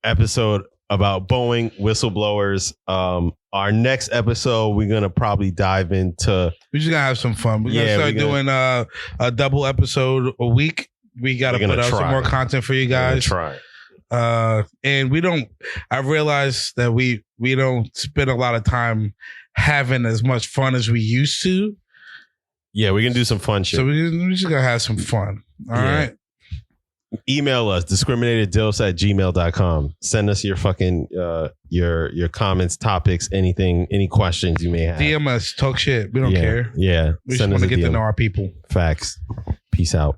episode about Boeing whistleblowers. Our next episode, we're gonna probably dive into. We're just gonna have some fun. We're gonna start doing a double episode a week. We gotta put out some more content for you guys. Try. And we don't. I realize that we don't spend a lot of time having as much fun as we used to. Yeah, we can do some fun shit. So we're just gonna have some fun. All right. Email us, discriminateddos@gmail.com. Send us your fucking your comments, topics, anything, any questions you may have. DM us, talk shit. We don't care. Yeah. We just want to get to know our people. Facts. Peace out.